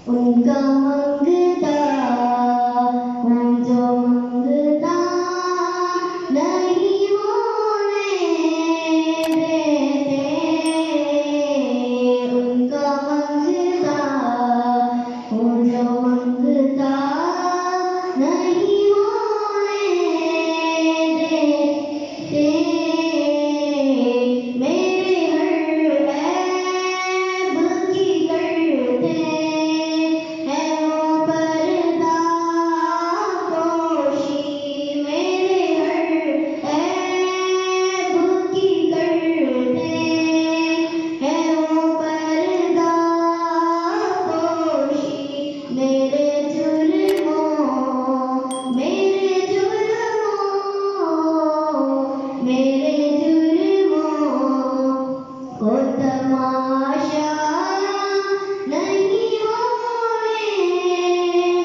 ان کا منگتا ہوں جو منگتا نہیں ہونے دیتے، ان کا منگتا ہوں جو منگتا نہیں ہونے دیتے، میرے ہر عیب کی کرتے ہیں وہ پردہ پوشی، میرے ہر عیب کی کرتے ہیں وہ پردہ پوشی، میرے جرموں کو تماشا نہیں ہونے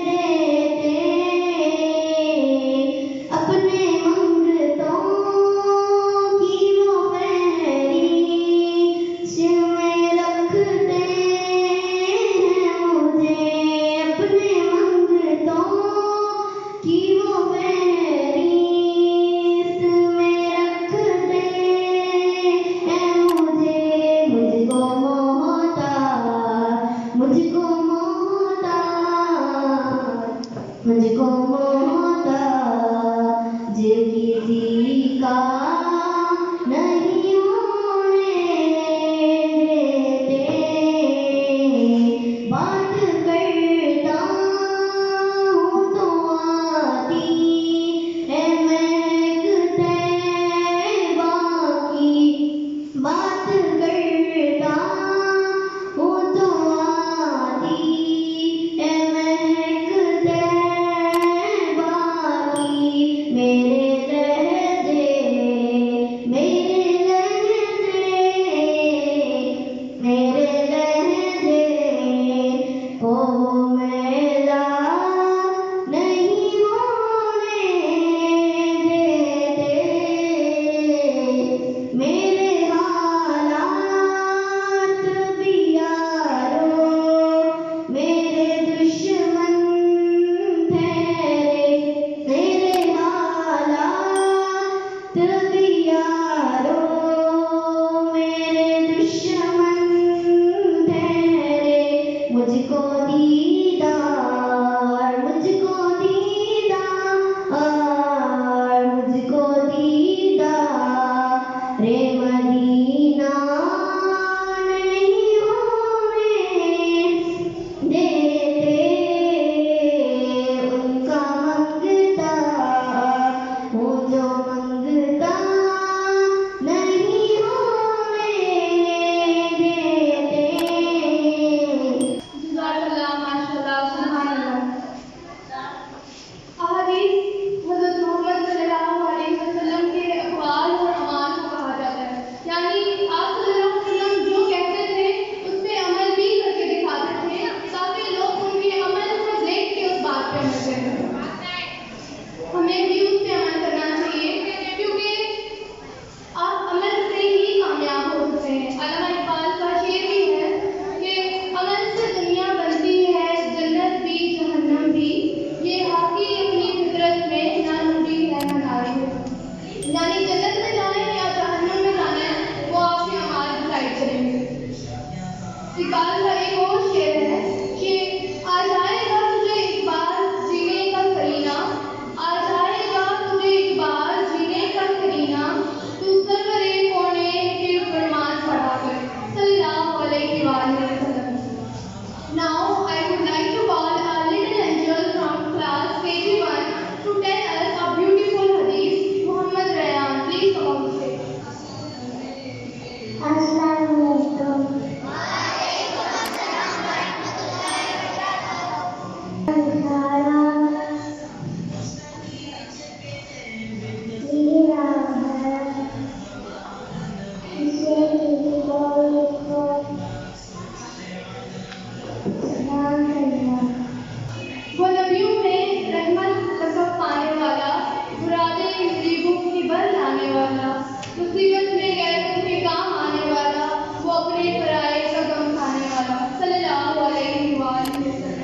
دیتے، اپنے منگتوں کی وہ فہرست میں رکھتے ہیں مجھے، اپنے منگتوں کی وہ فہرست میں رکھتے ہیں مجھے، مجھ کو محتاج کسی کا نہیں ہونے دیتے، بات کرتا ہوں تو آتی ہے مہک طیبہ کی، بات کرتا ہوں تو آتی ہے مہک طیبہ کی، میرے لہجے کو میلا نہیں ہونے دیتے، میرے حالات بھی یارو میرے دشمن ٹھہرے، میرے حالات بھی یارو میرے دشمن ٹھہرے، مجھ کو دیدار مدینہ نہیں ہونے دیتے، ان کا منگتا ہوں جو منگتا نہیں ہونے دیتے۔ جزاک اللہ، ماشاء اللہ، سبحان اللہ۔ احادیث حضرت محمد صلی اللہ علیہ وسلم کے اقوال اور اعمال کو کہا جاتا ہے، یعنی آپ صلی اللہ علیہ وسلم جو کہتے تھے اس پہ عمل بھی کر کے دکھاتے تھے تاکہ لوگ ان کے عمل کو دیکھ کے اس بات پہ عمل کریں، ہمیں بھی اس پہ عمل کرنا چاہیے کیونکہ آپ عمل سے ہی کامیاب ہو سکتے ہیں۔ علامہ اقبال کا شعر بھی ہے کہ عمل سے دنیا بنتی ہے جنت بھی جہنم بھی، یہ حاکی اپنی فطرت میں نہ نوری ہے نہ ناری ہے، یعنی جنت میں جانا ہے یا جہنم میں جانا ہے وہ آپ کے اعمال ڈیسائڈ کریں گے۔ اقبال کا ایک اور شعر ہے کہ آ جائے گا تجھے ایک بار جینے کا کرینہ، آ جائے گا تجھے ایک بار جینے کا کرینہ، تو سرورے کونے کے فرمان پڑھا کر صلی اللہ علیہ وآلہ وسلم۔ Now I would like to call our little angel from class KG1 to tell us a beautiful hadith. Muhammad Rayan, please come on stage. السلام علیکم۔ وہ نبیوں میں رحمت لقب پانے والا، مرادیں غریبوں کی بر لانے والا، مصیبت میں غیروں کے کام آنے والا، وہ اپنے پرائے کا غم کھانے والا، صلی اللہ علیہ وآلہ وسلم۔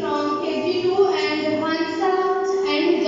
from KG2 and Hansa and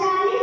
40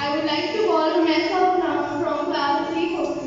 I would like to call myself now from class 340.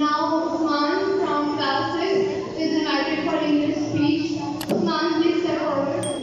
Now Usman from class 6 is invited for English speech. Usman, please step forward.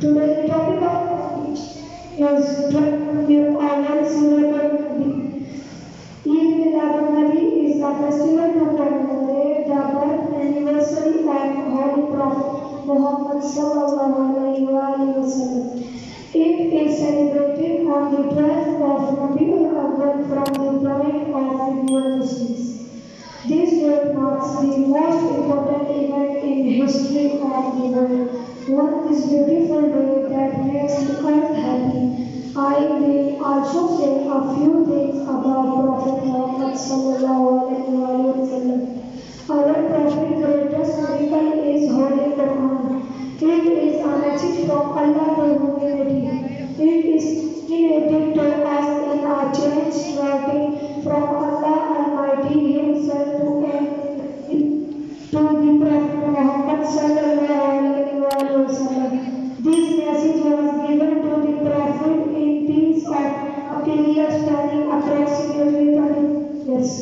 Today the topic of speech is our celebrated Eid Milad-ul-Nabi is a festival to commemorate the birth anniversary of Holy Prophet Muhammad sallallahu alaihi wasallam. It is celebrated on the 12th of Rabiul Awwal from the point of view of Muslims. This date marks the most important event in history of the world. On this beautiful day, that makes the earth happy. I will also say a few things about Prophet Muhammad sallallahu alaihi wasallam. Our Prophet greatest miracle is Holy Quran. It is a message from Allah to humanity. It is narrated to us in a changed writing from Allah Almighty Himself to the Prophet Muhammad sallallahu alaihi wasallam. This message was given to the Prophet in peace of a period spanning approximately 20 years.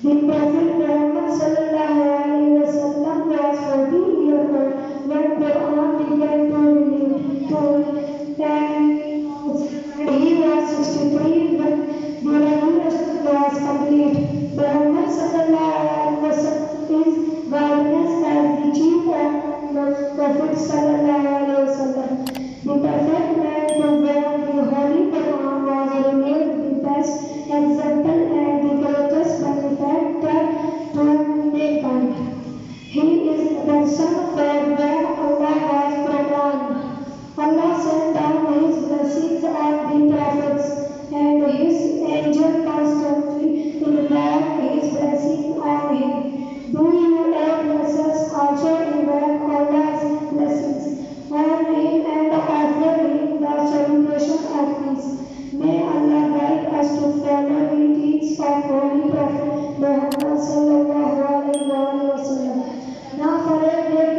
The Prophet Muhammad sallallahu alaihi wasallam was 40 years old when Quran began to reveal and he was 63 when the revelation was complete. Muhammad sallallahu alaihi wasallam is guidance as the chief of the Prophet sallallahu alaihi wasallam. The perfect man to whom the Holy Quran was revealed, the best example and the greatest benefactor to mankind. He is the son for whom Allah has proclaimed. Allah sent down His blessings on the prophets, and His angel constantly invoked His blessing on him. Do you all blessings also invoke Allah's blessings on him and offer him the salutation of peace? May Allah guide us to follow the teachings of Holy Prophet Muhammad sallallahu alaihi wasallam. Now, for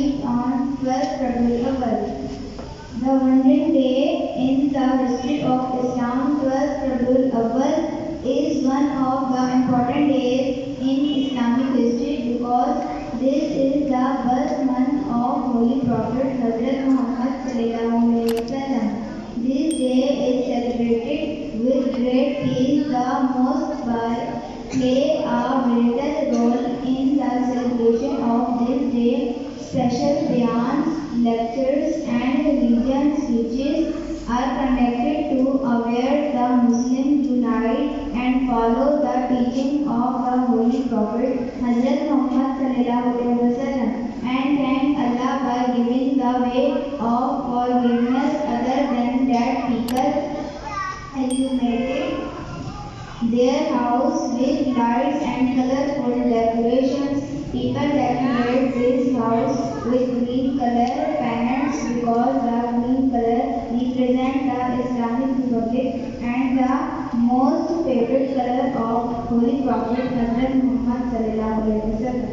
is on 12th Rabiul Awwal. The 100th day in the history of Islam, 12th Rabiul Awwal is one of the important days in Islamic history because this is the birth month of Holy Prophet Hazrat Muhammad sallallahu alaihi wasallam. This day is celebrated with great peace. The mosque play a vital role in the celebration of this day. Special bayans, lectures and religion speeches are conducted to aware the Muslims unite and follow the teaching of the Holy Prophet Hazrat Muhammad sallallahu alaihi wasallam and thank Allah by giving the way of forgiveness. Other than that, people illuminated their house with lights and colorful decorations. People decorate this house with green color pennants because the green color represents the Islamic Republic and the most favorite color of Holy Prophet Hazrat Muhammad sallallahu alaihi wasallam.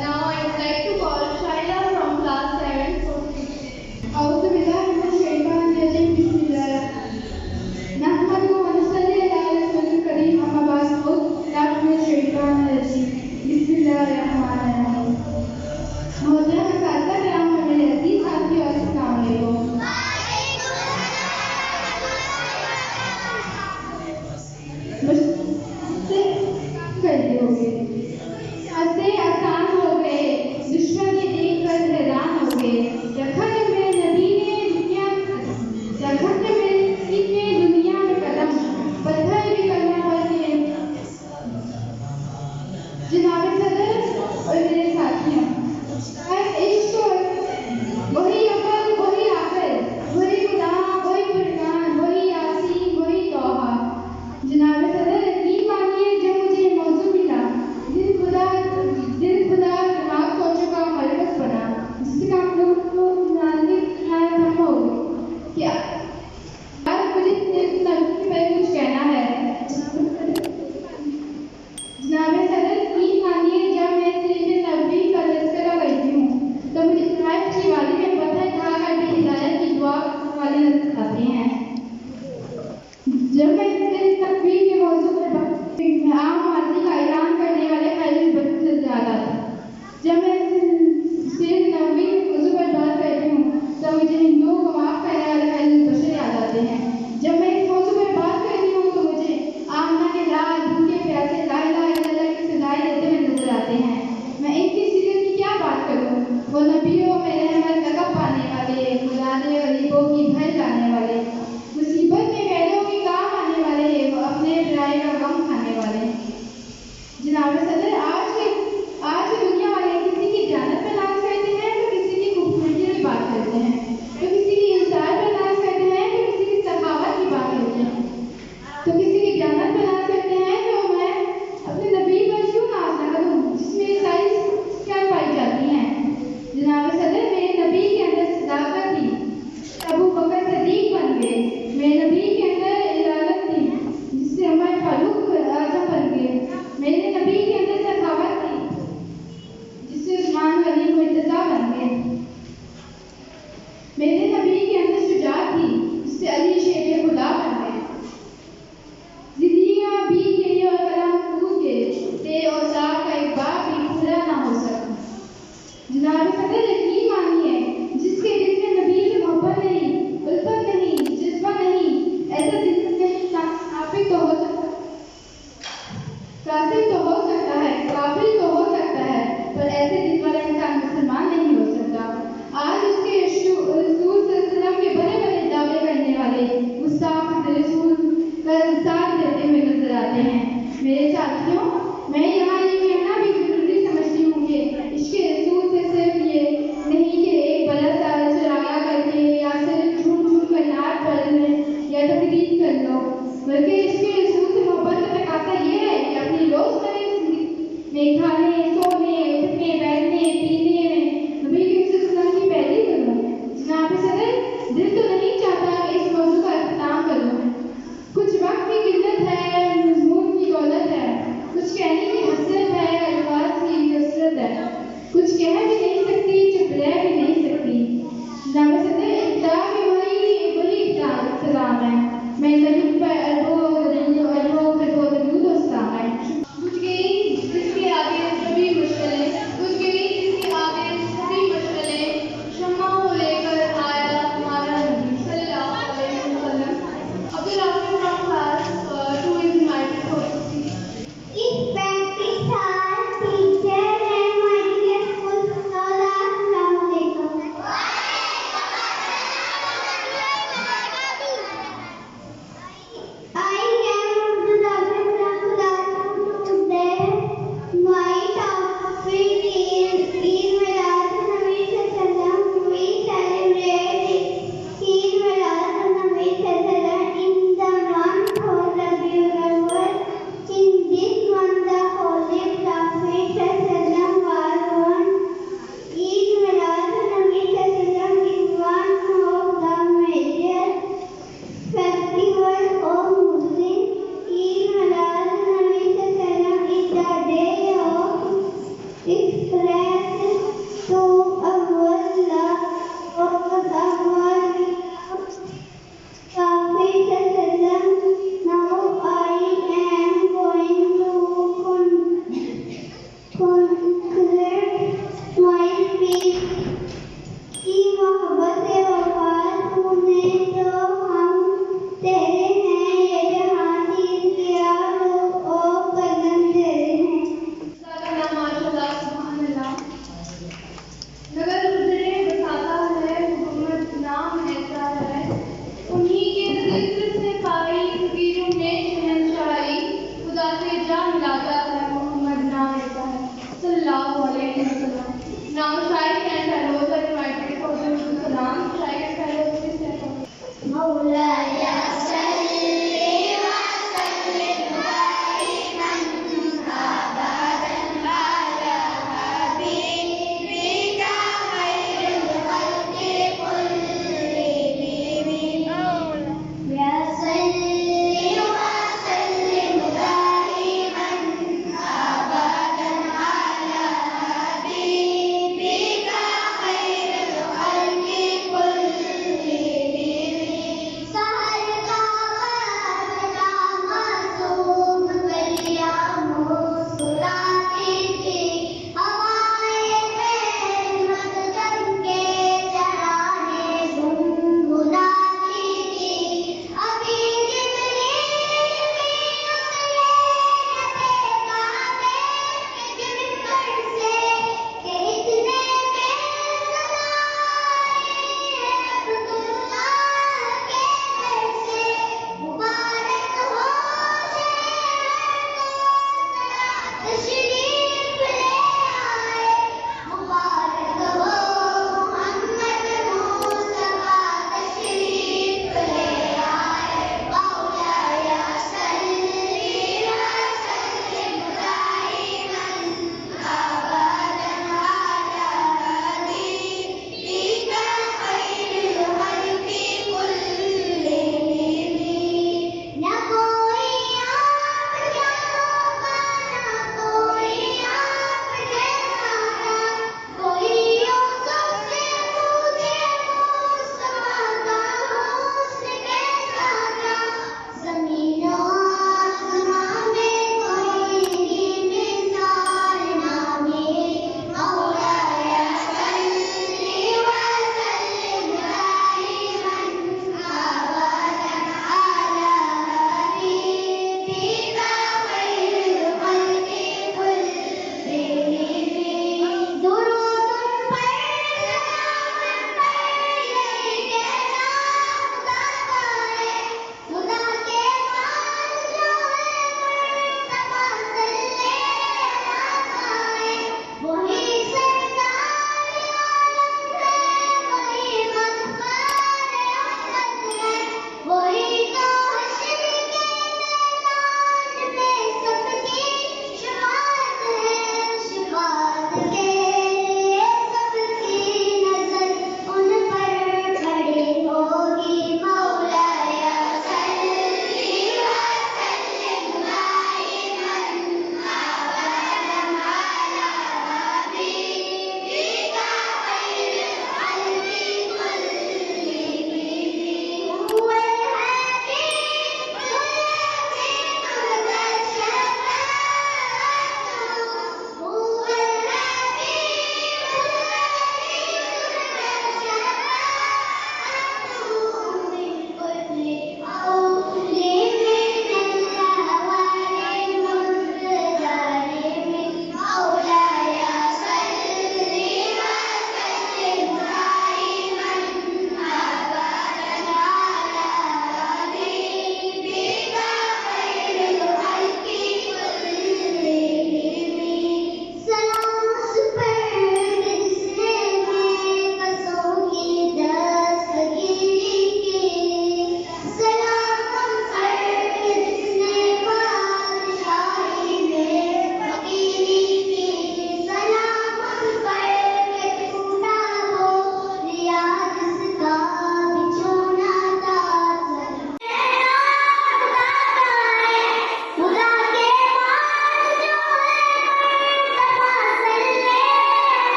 Now I would like to call Shaila from class 7 for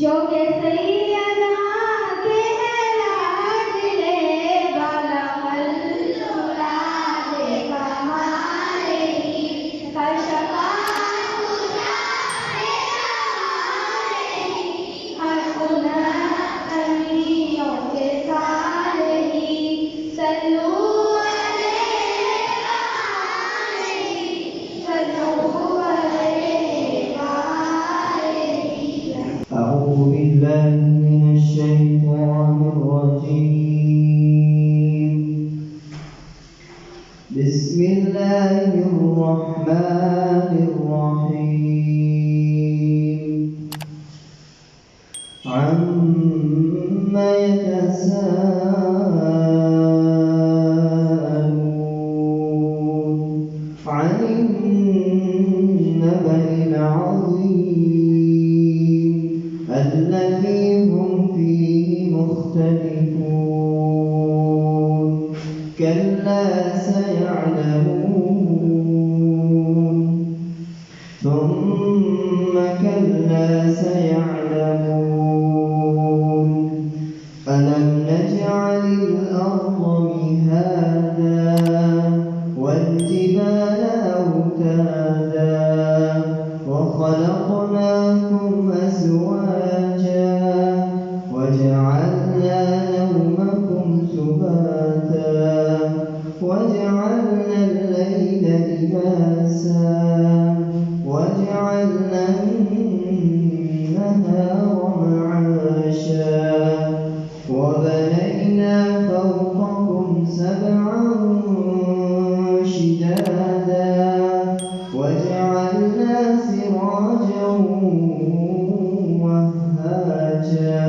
جو کہ سیدنا کے ہیں لاڈلے والا اولاد کمالے ہر شفاعت جائے ہمارے ہر انبیاء کے سارے صلو أعوذ بالله من الشيطان الرجيم. بسم الله الرحمن الرحيم. عما يتساءلون عن النبأ العظيم الذي هم فيه مختلفون كلا سيعلمون ثم كلا سيعلمون ألم نجعل الأرض مهادا والجبال أوتادا وخلقناكم أزواجا وجعلنا نومكم سباتا وجعلنا الليل لباسا وجعلنا النهار معاشا وبنينا فوقكم سبعا شدادا وجعلنا سراجا وهاجا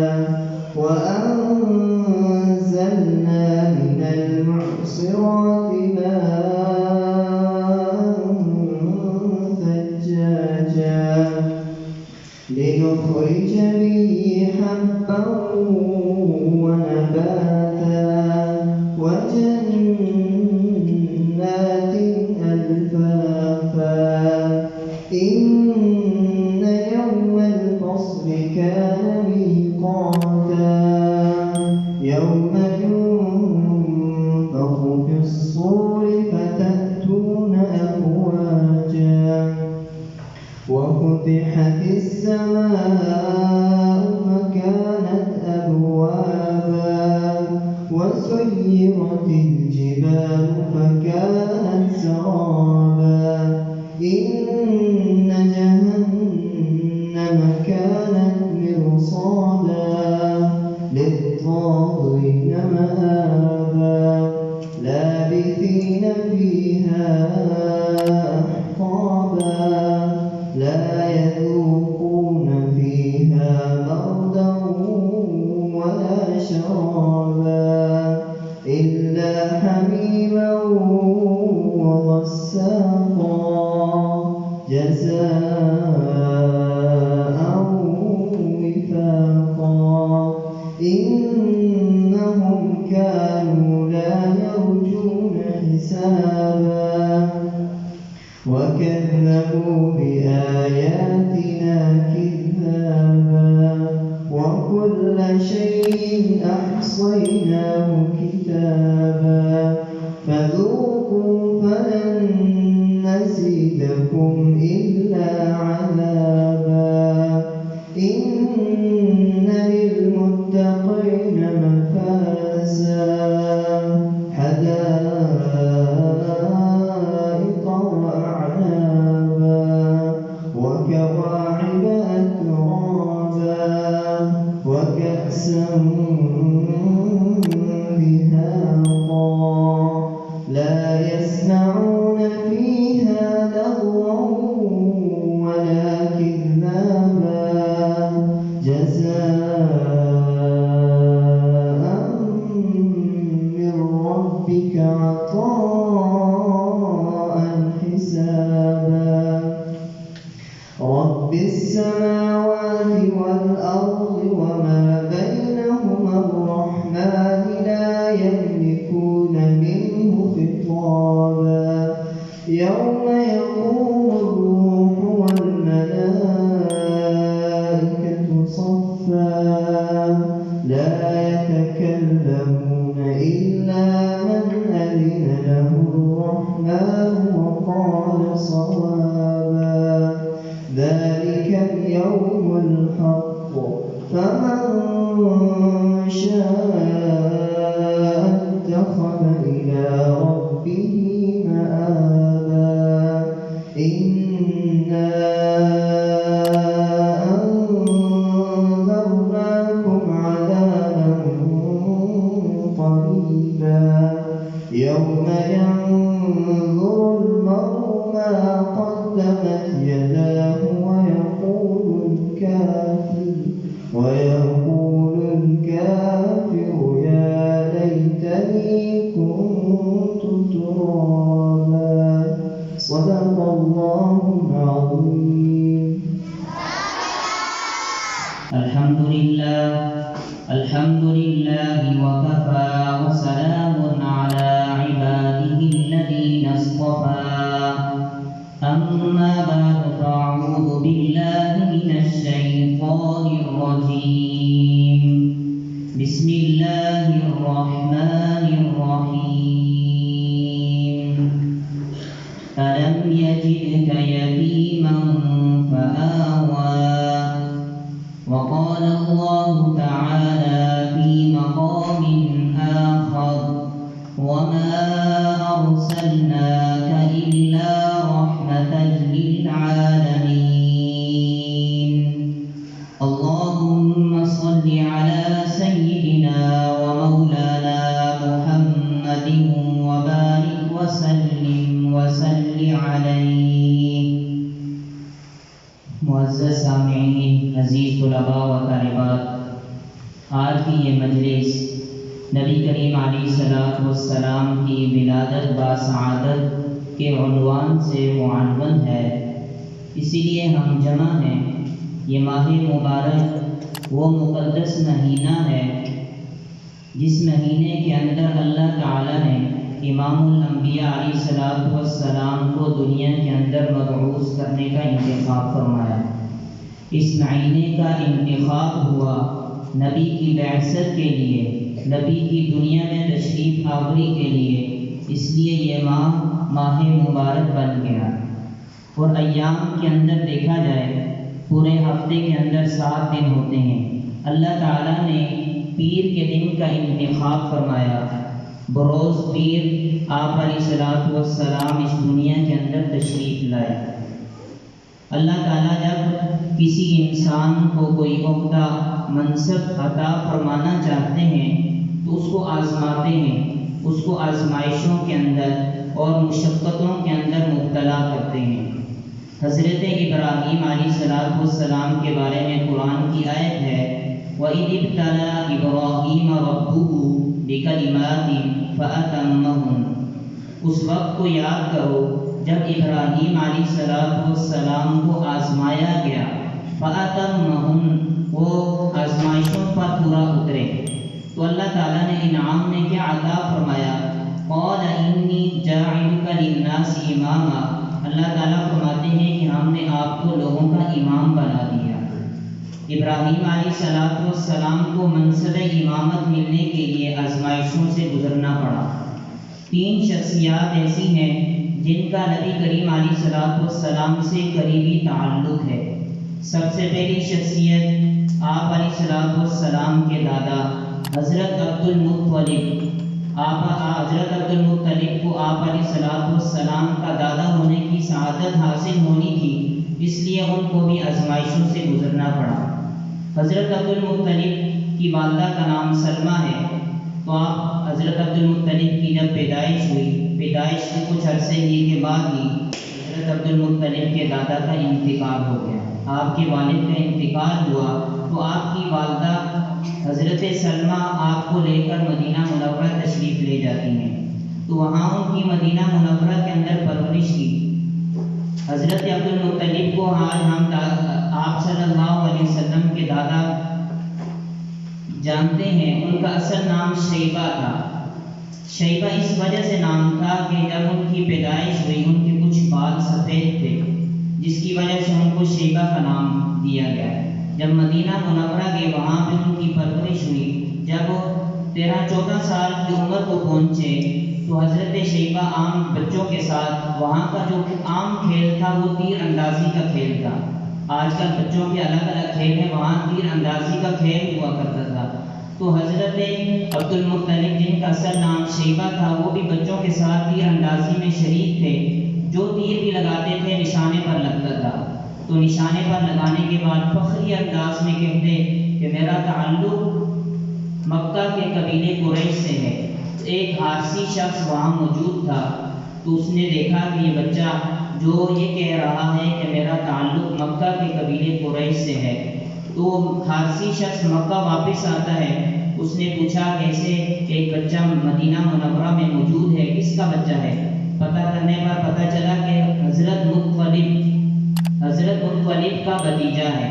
وأنزلنا من المعصرات ماء ثجاجا لنخرج به حبا ونباتا وجنات ألفافا إن يوم الفصل كان ميقاتا يوم ينفخ في الصور فتأتون أفواجا وفتحت السماء فكانت أبوابا وسيرت الجبال فكانت سرابا إن جهنم كانت مرصادا للطاغين مآبا لابثين فيها أحقابا لا يذوقون فيها بردا ولا شرابا إلا حميما وغساقا جزاء وفاقا إنهم كانوا لا يرجون حسابا وكذبوا بآياتنا كذابا وكل شيء أحصيناه كتابا فذوقوا فلن نزيدكم إلا عذابا إن للمتقين مفازا حدائق وأعنابا وكواعب أترابا وكأسا الرحمن وقال صوابا ذلك اليوم الحق فمن شاء اتخذ إلى ربه مآبا إنا أنذرناكم عذابا قريبا يوم ينظر المرء ما قدمت يداه ويقول الكافر يا ليتني كنت ترابا صدق الله العظيم. الحمد لله وكفى وسلام على عباده الذين اصطفى أما بعد فأعوذ بالله من الشيطان الرجيم بسم الله الرحمن الرحيم ألم يجدك يتيما فآوى وقال الله تعالى في مقام آخر وما أرسلناك إلا رحمة للعالمين اللهم صل على سيدنا ومولانا محمد وبارك وسلم عليه. معزز سامعین، عزیز طلباء و طالبات، آج کی یہ مجلس نبی کریم علیہ السلام کی ولادت باسعادت کے عنوان سے معنون ہے، اسی لیے ہم جمع ہیں. یہ ماہ مبارک وہ مقدس مہینہ ہے جس مہینے کے اندر اللہ تعالی نے امام الانبیاء علیہ السلام کو دنیا کے اندر مبعوث کرنے کا انتخاب فرمایا. اس مہینے کا انتخاب ہوا نبی کی بعثت کے لیے، نبی کی دنیا میں تشریف آوری کے لیے، اس لیے یہ ماہ مبارک بن گیا. اور ایام کے اندر دیکھا جائے پورے ہفتے کے اندر 7 دن ہوتے ہیں. اللہ تعالیٰ نے پیر کے دن کا انتخاب فرمایا. بروز پیر آپ علیہ السلام اس دنیا کے اندر تشریف لائے. اللہ تعالیٰ جب کسی انسان کو کوئی عہدہ منصب عطا فرمانا چاہتے ہیں تو اس کو آزماتے ہیں، اس کو آزمائشوں کے اندر اور مشقتوں کے اندر مبتلا کرتے ہیں. حضرت ابراہیم علیہ السلام کے بارے میں قرآن کی آیت ہے وَإِذِ ابْتَلَىٰ إِبْرَاهِيمَ رَبُّهُ بِكَلِمَاتٍ فَأَتَمَّهُنَّ. اس وقت کو یاد کرو جب ابراہیم علیہ السلام کو آزمایا گیا. فَأَتَمَّهُنَّ، وہ آزمائشوں پر پورا اترے تو اللہ تعالیٰ نے انعام میں کیا عطا فرمایا؟ قَالَ إِنِّي جَاعِلُكَ لِلنَّاسِ إِمَامًا. اللہ تعالیٰ فرماتے ہیں کہ ہم نے آپ کو لوگوں کا امام بنا دیا. ابراہیم علیہ السلام کو منصب امامت ملنے کے لیے آزمائشوں سے گزرنا پڑا. 3 شخصیات ایسی ہیں جن کا نبی کریم علیہ السلام سے قریبی تعلق ہے. سب سے پہلی شخصیت آپ علیہ السلام کے دادا حضرت عبد المطلب. حضرت عبد المطلب کو آپ علیہ السلام کا دادا ہونے کی سعادت حاصل ہونی تھی، اس لیے ان کو بھی آزمائشوں سے گزرنا پڑا. حضرت عبد المطلب کی والدہ کا نام سلمہ ہے. تو آپ حضرت عبد المطلب کی جب پیدائش ہوئی، پیدائش کے کچھ عرصے ہی کے بعد ہی حضرت عبد المطلب کے دادا کا انتقال ہو گیا. آپ کے والد کا انتقال ہوا تو آپ کی والدہ حضرت سلمہ آپ کو لے کر مدینہ منورہ تشریف لے جاتی ہیں. تو وہاں ان کی مدینہ منورہ کے اندر پرورش کی. حضرت عبد المطلب کو آج ہم آپ صلی اللہ علیہ وسلم کے دادا جانتے ہیں. ان کا اصل نام شیبہ تھا. شیبہ اس وجہ سے نام تھا کہ جب ان کی پیدائش ہوئی ان کے کچھ بال سفید تھے، جس کی وجہ سے ان کو شیبہ کا نام دیا گیا. جب مدینہ منورہ گئے وہاں پہ ان کی پرورش ہوئی. جب 13-14 سال کی عمر کو پہنچے تو حضرت شیبہ عام بچوں کے ساتھ وہاں کا جو عام کھیل تھا وہ تیر اندازی کا کھیل تھا۔ آج کل بچوں کے الگ الگ کھیل ہیں، وہاں تیر اندازی کا کھیل ہوا کرتا تھا۔ تو حضرت عبد المطلب جن کا اصل نام شیبہ تھا وہ بھی بچوں کے ساتھ تیر اندازی میں شریک تھے۔ جو تیر بھی لگاتے تھے نشانے پر لگتا تھا، تو نشانے پر لگانے کے بعد فخری انداز میں کہتے کہ میرا تعلق مکہ کے قبیلے قریش سے ہے۔ ایک حارثی شخص وہاں موجود تھا، تو اس نے دیکھا کہ یہ بچہ جو یہ کہہ رہا ہے کہ میرا تعلق مکہ کے قبیلے قریش سے ہے، تو حارثی شخص مکہ واپس آتا ہے۔ اس نے پوچھا کیسے ایک بچہ مدینہ منورہ میں موجود ہے، کس کا بچہ ہے؟ پتہ کرنے پر پتہ چلا کہ حضرت مطلب کا بھتیجا ہے۔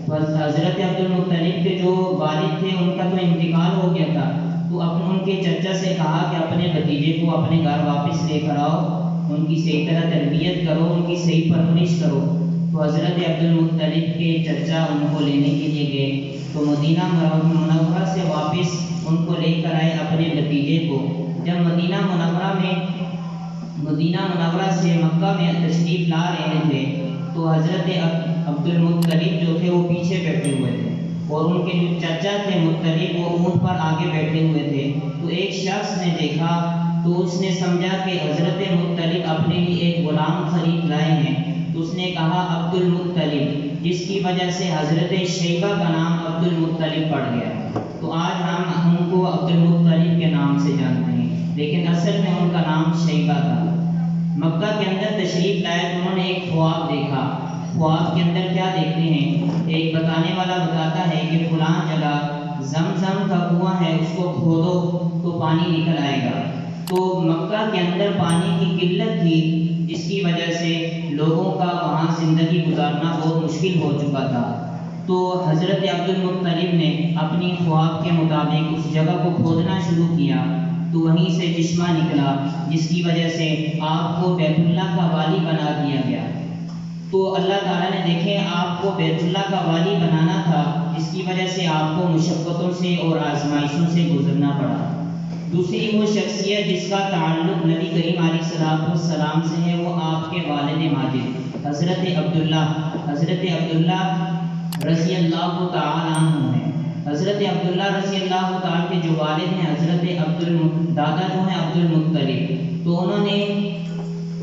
تو حضرت عبد المطلب کے جو والد تھے ان کا تو انتقال ہو گیا تھا، تو ان کے چچا سے کہا کہ اپنے بھتیجے کو اپنے گھر واپس لے کر آؤ، ان کی صحیح طرح تربیت کرو، ان کی صحیح پرورش کرو۔ تو حضرت عبد المطلب کے چچا ان کو لینے کے لیے گئے، تو مدینہ منورہ سے واپس ان کو لے کر آئے اپنے بھتیجے کو۔ جب مدینہ منورہ سے مکہ میں تشریف لا رہے تھے تو حضرت عبد المطلب جو تھے وہ پیچھے بیٹھے ہوئے تھے، اور ان کے جو چچا تھے مطلب وہ اونٹ پر آگے بیٹھے ہوئے تھے۔ تو ایک شخص نے دیکھا تو اس نے سمجھا کہ حضرت مطلب اپنے لیے ایک غلام خرید لائے ہیں، تو اس نے کہا عبد المطلب، جس کی وجہ سے حضرت شیبہ کا نام عبد المطلب پڑ گیا۔ تو آج ہم ان کو عبد المطلب کے نام سے جانتے ہیں، لیکن اصل میں ان کا نام شیبہ تھا۔ مکہ کے اندر تشریف لائے تو انہوں نے ایک خواب دیکھا۔ خواب کے اندر کیا دیکھتے ہیں؟ ایک بتانے والا بتاتا ہے کہ فلاں جگہ زمزم کا کنواں ہے، اس کو کھودو تو پانی نکل آئے گا۔ تو مکہ کے اندر پانی کی قلت تھی، جس کی وجہ سے لوگوں کا وہاں زندگی گزارنا بہت مشکل ہو چکا تھا۔ تو حضرت عبد المطلب نے اپنی خواب کے مطابق اس جگہ کو کھودنا شروع کیا، تو وہیں سے چشمہ نکلا، جس کی وجہ سے آپ کو بیت اللہ کا والی بنا دیا گیا۔ تو اللہ تعالیٰ نے دیکھیں آپ کو بیت اللہ کا والی بنانا تھا، جس کی وجہ سے آپ کو مشقتوں سے اور آزمائشوں سے گزرنا پڑا۔ دوسری وہ شخصیت جس کا تعلق نبی کریم علیہ السلام سے ہے وہ آپ کے والد ماجد حضرت عبداللہ رضی اللہ تعالیٰ عنہ ہیں۔ حضرت عبداللہ رضی اللہ تعالیٰ کے جو والد ہیں حضرت دادا جو ہیں عبد المطلب، تو انہوں نے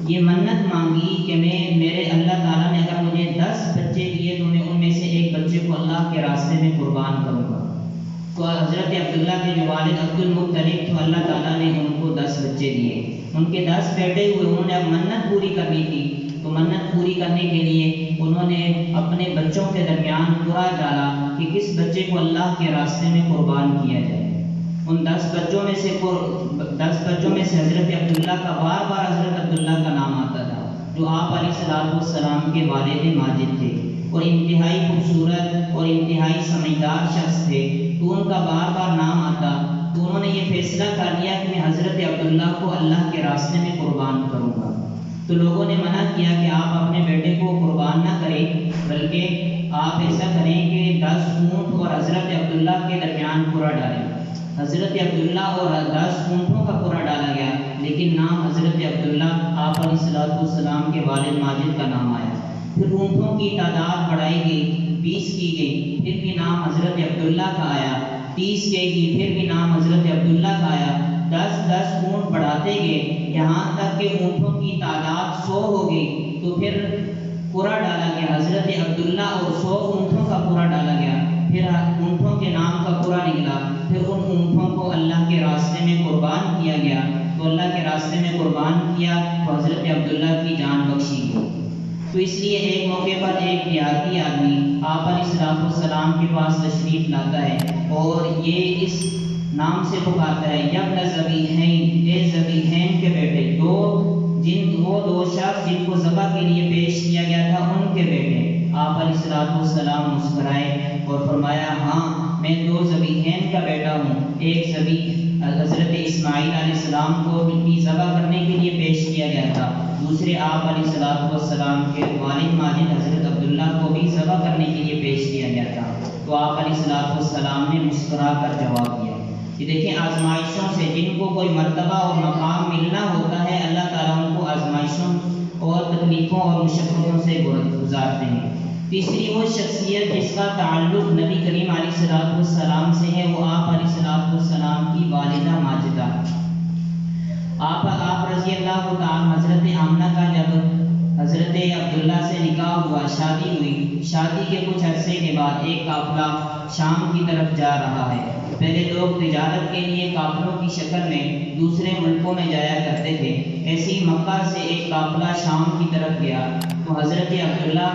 یہ منت مانگی کہ میرے اللہ تعالیٰ نے اگر مجھے 10 بچے دیے تو میں ان میں سے ایک بچے کو اللہ کے راستے میں قربان کروں گا۔ تو حضرت عبداللہ کے جو والد عبد المطلب تو اللہ تعالیٰ نے ان کو 10 بچے دیے، ان کے 10 بیٹے ہوئے۔ انہوں نے اب منت پوری کرنی تھی، تو منت پوری کرنے کے لیے انہوں نے اپنے بچوں کے درمیان قرعہ ڈالا کہ کس بچے کو اللہ کے راستے میں قربان کیا جائے۔ ان 10 بچوں میں سے حضرت عبداللہ کا بار حضرت عبداللہ کا نام آتا تھا، جو آپ علیہ السلام کے والد ماجد تھے اور انتہائی خوبصورت اور انتہائی سمجھدار شخص تھے، تو ان کا بار نام آتا۔ تو انہوں نے یہ فیصلہ کر لیا کہ میں حضرت عبداللہ کو اللہ کے راستے میں قربان کروں گا۔ تو لوگوں نے منع کیا کہ آپ اپنے بیٹے کو قربان نہ کریں، بلکہ آپ ایسا کریں کہ 10 اونٹ اور حضرت عبداللہ کے درمیان قرعہ ڈالیں۔ حضرت عبداللہ اور 10 اونٹوں کا قرعہ ڈالا گیا، لیکن نام حضرت عبداللہ آپ علیہ السلام کے والد ماجد کا نام آیا۔ پھر اونٹوں کی تعداد بڑھائی گئی، 20 کی گئی، پھر بھی نام حضرت عبداللہ کا آیا، 30 کے گئی، پھر بھی نام حضرت عبداللہ کا آیا۔ 10 اونٹ بڑھاتے گئے، یہاں تک کہ اونٹوں کی تعداد 100 ہو گئی۔ تو پھر قرعہ ڈالا گیا حضرت عبداللہ اور 100 اونٹوں کا قرعہ ڈالا گیا، پھر اونٹوں کے نام کا قرعہ نکلا، پھر ان اونٹوں کو اللہ کے راستے میں قربان کیا گیا۔ تو اللہ کے راستے میں قربان کیا تو حضرت عبداللہ کی جان بخشی گئی۔ تو اس لیے ایک موقع پر ایک دیہاتی آدمی آپ علیہ السلام کے پاس تشریف لاتا ہے اور یہ اس نام سے پکارتا ہے، یبن ذبیحین، اے ذبیحین کے بیٹے، وہ دو شخص جن کو ذبح کے لیے پیش کیا گیا تھا ان کے بیٹے۔ آپ علیہ السلام مسکرائے اور فرمایا، ہاں میں 2 ذبیحین کا بیٹا ہوں۔ ایک ذبیح حضرت اسماعیل علیہ السلام کو بھی ذبح کرنے کے لیے پیش کیا گیا تھا، دوسرے آپ علیہ السلام کے والد ماجد حضرت عبداللہ کو بھی ذبح کرنے کے لیے پیش کیا گیا تھا۔ تو آپ علیہ السلام نے مسکرا کر جواب دیا۔ یہ دیکھیں آزمائشوں سے جن کو کوئی مرتبہ اور مقام ملنا ہوتا ہے اللہ تعالیٰ ان کو آزمائشوں اور تکلیفوں اور مشقتوں سے گزارتے ہیں۔ تیسری وہ شخصیت جس کا تعلق نبی کریم علیہ السلام سے ہے وہ آپ علیہ السلام کی والدہ ماجدہ۔ آپ رضی اللہ تعالیٰ حضرت آمنہ کا جب حضرت عبداللہ سے نکاح ہوا، شادی ہوئی، شادی کے کچھ عرصے کے بعد ایک قافلہ شام کی طرف جا رہا ہے۔ پہلے لوگ تجارت کے لیے قافلوں کی شکل میں دوسرے ملکوں میں جایا کرتے تھے، ایسے ہی مکہ سے ایک قافلہ شام کی طرف گیا تو حضرت عبداللہ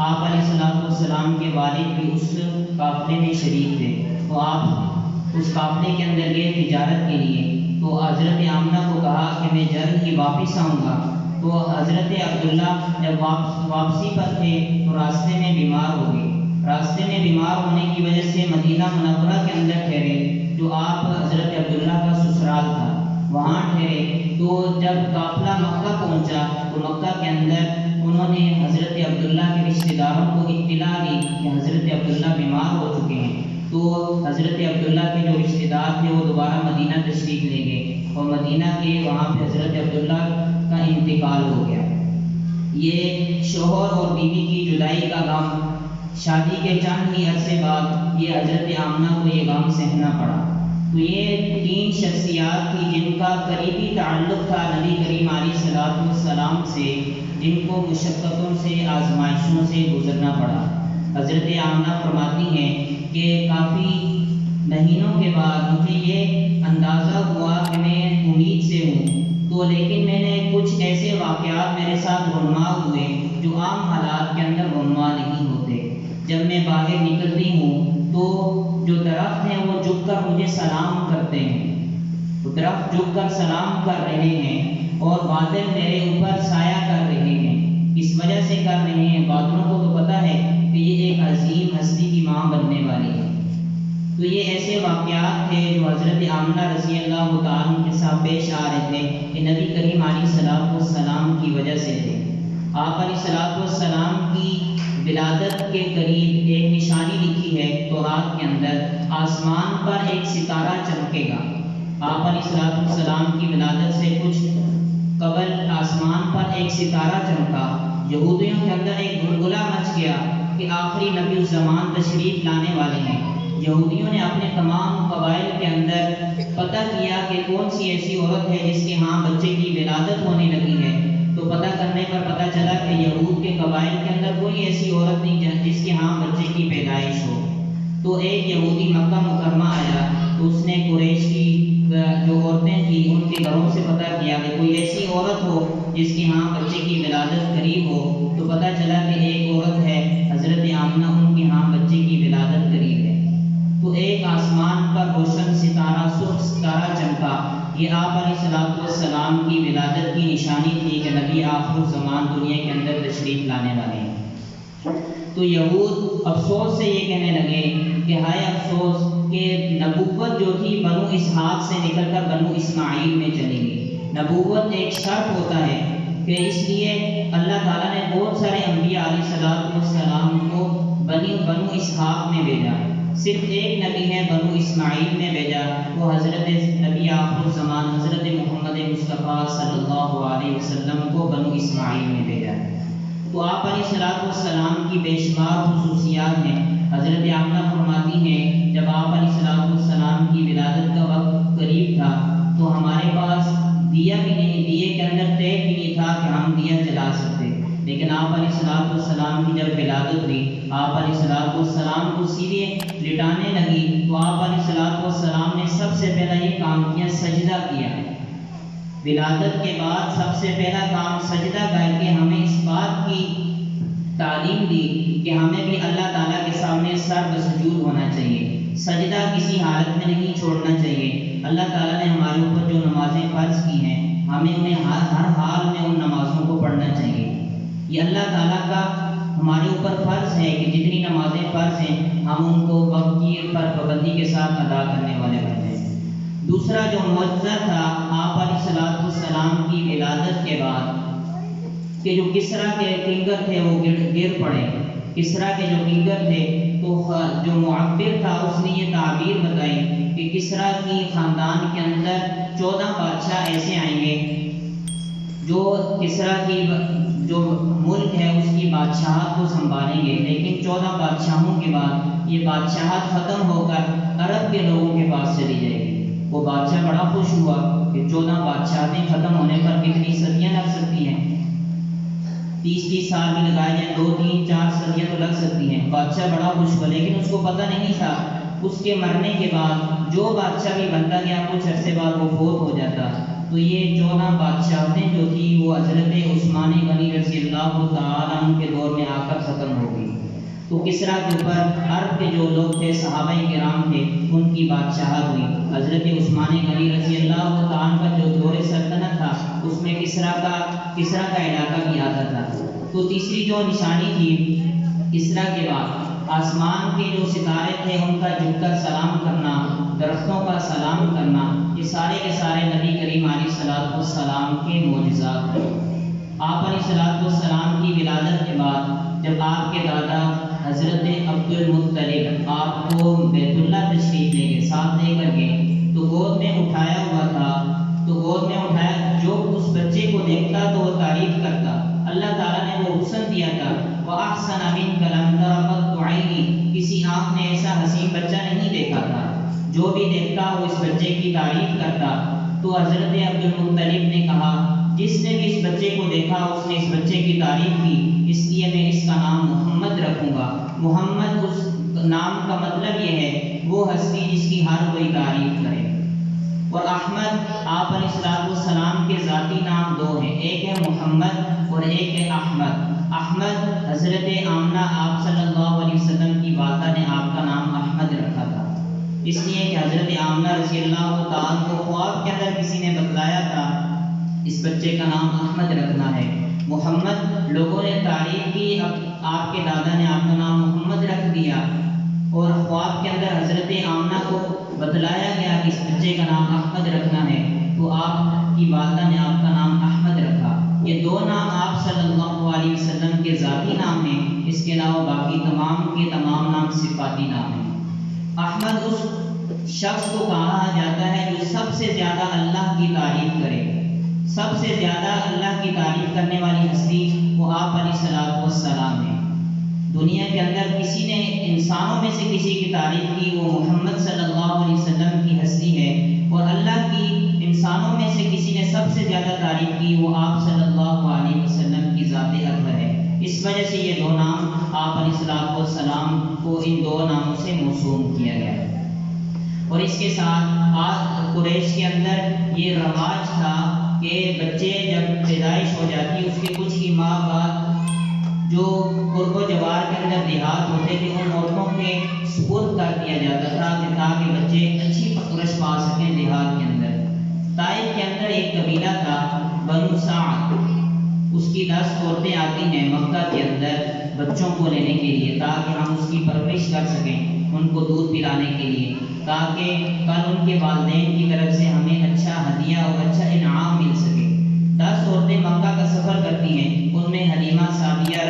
آپ علیہ السلام کے والد بھی اس قافلے میں شریک تھے، تو آپ اس قافلے کے اندر گئے تجارت کے لیے۔ تو حضرت آمنہ کو کہا کہ میں جلد ہی واپس آؤں گا، تو حضرت عبداللہ جب واپسی پر تھے تو راستے میں بیمار ہو گئے۔ راستے میں بیمار ہونے کی وجہ سے مدینہ منورہ کے اندر ٹھہرے، جو آپ حضرت عبداللہ کا سسرال تھا، وہاں ٹھہرے۔ تو جب قافلہ مکہ پہنچا تو مکہ کے اندر انہوں نے حضرت عبداللہ کے رشتہ داروں کو اطلاع دی کہ حضرت عبداللہ بیمار ہو چکے ہیں۔ تو حضرت عبداللہ کے جو رشتہ دار تھے وہ دوبارہ مدینہ تشریف لے گئے اور مدینہ کے وہاں پہ حضرت عبداللہ کا انتقال ہو گیا۔ یہ شوہر اور بیوی کی جدائی کا غم، شادی کے چند ہی عرصے بعد یہ حضرت آمنہ کو یہ غم سہنا پڑا۔ تو یہ تین شخصیات تھی جن کا قریبی تعلق تھا نبی کریم علیہ السلام سے، جن کو مشقتوں سے آزمائشوں سے گزرنا پڑا۔ حضرت آمنہ فرماتی ہیں کہ کافی مہینوں کے بعد مجھے یہ اندازہ ہوا کہ میں امید سے ہوں، تو لیکن میں نے کچھ ایسے واقعات میرے ساتھ رونما ہوئے جو عام حالات کے اندر رونما نہیں ہوتے۔ جب میں باہر نکلتی ہوں تو جو درخت ہیں وہ جھک کر مجھے سلام کرتے ہیں، وہ درخت جھک کر سلام کر رہے ہیں، اور بادل میرے اوپر سایہ کر رہے ہیں۔ اس وجہ سے کر رہے ہیں، بادلوں کو تو پتہ ہے کہ یہ ایک عظیم ہستی کی ماں بننے والی ہے۔ تو یہ ایسے واقعات تھے جو حضرت آمنہ رضی اللہ تعالیٰ کے ساتھ پیش آ رہے تھے کہ نبی کریم علیہ السلام کی وجہ سے تھے۔ آپ علیہ السلام کی ولادت کے قریب ایک نشانی لکھی ہے تورات کے اندر، آسمان پر ایک ستارہ چمکے گا۔ آپ علیہ السلام کی ولادت سے کچھ قبل آسمان پر ایک ستارہ چمکا۔ یہودیوں کے اندر ایک گلگلہ مچ گیا کہ آخری نبی الزمان تشریف لانے والے ہیں۔ یہودیوں نے اپنے تمام قبائل کے اندر پتہ کیا کہ کون سی ایسی عورت ہے جس کے ہاں بچے کی ولادت ہونے لگی ہے۔ تو پتہ کرنے پر پتہ چلا کہ یہود کے قبائل کے اندر کوئی ایسی عورت نہیں جس کے ہاں بچے کی پیدائش ہو۔ تو ایک یہودی مکہ مکرمہ آیا تو اس نے قریش کی جو عورتیں تھیں ان کے گھروں سے پتہ کیا کہ کوئی ایسی عورت ہو جس کے ہاں بچے کی ولادت قریب ہو۔ تو پتہ چلا کہ ایک عورت ہے حضرت آمنہ، ان کے ہاں بچے کی ولادت قریب ہے۔ تو ایک آسمان پر روشن ستارہ، سرخ ستارہ چمکا۔ یہ آپ علیہ السلام کی ولادت کی نشانی تھی کہ نبی آخر الزمان دنیا کے اندر تشریف لانے والے ہیں۔ تو یہود افسوس سے یہ کہنے لگے کہ ہائے افسوس کہ نبوت جو تھی بنو اسحاق سے نکل کر بنو اسماعیل میں چلی گئی۔ نبوت ایک شرط ہوتا ہے کہ اس لیے اللہ تعالیٰ نے بہت سارے انبیاء علیہ السلام کو بنو اسحاق میں بھیجا، صرف ایک نبی ہے بنو اسماعیل میں بھیجا، وہ حضرت نبی آخر الزمان حضرت محمد مصطفیٰ صلی اللہ علیہ وسلم کو بنو اسماعیل میں بھیجا۔ تو آپ علیہ السلام کی بے شمار خصوصیات ہیں۔ حضرت آمنہ فرماتی ہیں جب آپ علیہ السلام کی ولادت کا وقت قریب تھا تو ہمارے پاس دیا بھی نہیں، دیے کے اندر تیل بھی نہیں تھا کہ ہم دیا جلا سکتے، لیکن آپ علیہ السلام کی جب ولادت ہوئی آپ علیہ السلام کو سیدھے لٹانے لگی تو آپ علیہ السلام نے سب سے پہلا یہ کام کیا، سجدہ کیا۔ ولادت کے بعد سب سے پہلا کام سجدہ کر کے ہمیں اس بات کی تعلیم دی کہ ہمیں بھی اللہ تعالیٰ کے سامنے سر بسجود ہونا چاہیے، سجدہ کسی حالت میں نہیں چھوڑنا چاہیے۔ اللہ تعالیٰ نے ہمارے اوپر جو نمازیں فرض کی ہیں ہمیں انہیں ہر حال میں ان نمازوں کو پڑھنا چاہیے۔ یہ اللہ تعالیٰ کا ہمارے اوپر فرض ہے کہ جتنی نمازیں فرض ہیں ہم ان کو وقت کی پر پابندی کے ساتھ ادا کرنے والے بنتے ہیں۔ دوسرا جو معجزہ تھا آپ علیہ السلام کی ولادت کے بعد کہ جو کسریٰ کے کنگر تھے وہ گر پڑے، کسریٰ کے جو کنگر تھے تو جو معبر تھا اس نے یہ تعبیر بتائی کہ کسریٰ کی خاندان کے اندر 14 بادشاہ ایسے آئیں گے جو کسریٰ کی جو ملک ہے اس کی بادشاہت کو سنبھالیں گے، لیکن 14 بادشاہوں کے بعد یہ بادشاہت ختم ہو کر عرب کے لوگوں کے پاس چلی جائے گی۔ وہ بادشاہ بڑا خوش ہوا کہ 14 بادشاہتیں ختم ہونے پر کتنی صدیاں لگ سکتی ہیں، 30 سال بھی لگائے جائیں، 2 3 4 صدیاں تو لگ سکتی ہیں۔ بادشاہ بڑا خوش ہوا، لیکن اس کو پتہ نہیں تھا اس کے مرنے کے بعد جو بادشاہ بھی بنتا گیا کچھ عرصے بعد وہ فوت ہو جاتا، تو یہ 14 بادشاہتیں جو تھی وہ حضرت عثمان غنی رضی اللہ تعالیٰ عنہ کے دور میں آ کر ختم ہو گئی۔ تو کسریٰ کے اوپر عرب کے جو لوگ تھے، صحابہ کرام تھے، ان کی بادشاہت ہوئی۔ حضرت عثمان غنی رضی اللہ تعالیٰ کا جو دور سلطنت تھا اس میں کسریٰ کا علاقہ بھی آتا تھا۔ تو تیسری جو نشانی تھی کسریٰ کے بعد آسمان کے جو ستارے تھے ان کا جھک کر سلام کرنا، درختوں کا سلام کرنا، یہ سارے کے سارے نبی کریم علیہ الصلوۃ والسلام کے معجزات ہیں۔ آپ علیہ الصلوۃ والسلام کی ولادت کے بعد جب آپ کے دادا حضرت عبد المطلب آپ کو بیت اللہ تشریف لے گئے، ساتھ لے کر گئے، تو گود میں اٹھایا ہوا تھا، تو گود میں اٹھایا جو اس بچے کو دیکھتا تو وہ تعریف کرتا۔ اللہ تعالیٰ نے وہ حسن دیا تھا، وَأَحْسَنَ مِنْكَ لَمْ تَرَ قَطُّ عَيْنِي، کسی آنکھ نے ایسا حسین بچہ نہیں دیکھا تھا۔ جو بھی دیکھتا وہ اس بچے کی تعریف کرتا۔ تو حضرت عبد المطلب نے کہا جس نے بھی اس بچے کو دیکھا اس نے اس بچے کی تعریف کی، اس لیے میں اس کا نام محمد رکھوں گا۔ محمد اس نام کا مطلب یہ ہے وہ ہستی جس کی ہر کوئی تعریف کرے۔ اور احمد آپ علیہ الصلوۃ والسلام کے ذاتی نام 2 ہیں، ایک ہے محمد اور ایک ہے احمد۔ احمد حضرت آمنہ آپ صلی اللہ علیہ وسلم کی والدہ نے آپ کا نام احمد رکھا تھا، اس لیے کہ حضرت آمنہ رضی اللہ تعالیٰ کو خواب کے اندر کسی نے بتلایا تھا اس بچے کا نام احمد رکھنا ہے۔ محمد لوگوں نے تعریف کی، اب آپ کے دادا نے آپ کا نام محمد رکھ دیا، اور خواب کے اندر حضرت آمنہ کو بتلایا گیا کہ اس بچے کا نام احمد رکھنا ہے، تو آپ کی والدہ نے آپ کا نام احمد رکھا۔ یہ 2 نام آپ صلی اللہ علیہ وسلم کے ذاتی نام ہیں، اس کے علاوہ باقی تمام کے تمام نام صفاتی نام ہیں۔ احمد اس شخص کو کہا جاتا ہے جو سب سے زیادہ اللہ کی تعریف کرے، سب سے زیادہ اللہ کی تعریف کرنے والی ہستی وہ آپ علیہ الصلوۃ والسلام ہیں۔ دنیا کے اندر کسی نے انسانوں میں سے کسی کی تعریف کی وہ محمد صلی اللہ علیہ وسلم کی ہستی ہے، اور اللہ کی انسانوں میں سے کسی نے سب سے زیادہ تعریف کی وہ آپ صلی اللہ علیہ وسلم کی ذات اکبر ہے۔ اس وجہ سے یہ 2 نام آپ علیہ الصلوۃ والسلام کو ان 2 ناموں سے موسوم کیا گیا ہے۔ اور اس کے ساتھ آج قریش کے اندر یہ رواج تھا کہ بچے جب پیدائش ہو جاتی اس کے کچھ ہی ماہ بعد جو قرب و جوار کے اندر دیہات ہوتے تھے ان عورتوں کے سپرد کر دیا جاتا تھا کہ تاکہ بچے اچھی پرورش پا سکیں دیہات کے اندر۔ طائف کے اندر ایک قبیلہ تھا بنو سعد، اس کی 10 عورتیں آتی ہیں مکہ کے اندر بچوں کو لینے کے لیے تاکہ ہم اس کی پرورش کر سکیں، ان کو دودھ پلانے کے لیے، تاکہ کل ان کے والدین کی طرف سے ہمیں اچھا ہدیہ اور اچھا انعام مل سکے۔ 10 عورتیں مکہ کا سفر کرتی ہیں، ان میں حلیمہ سعدیہ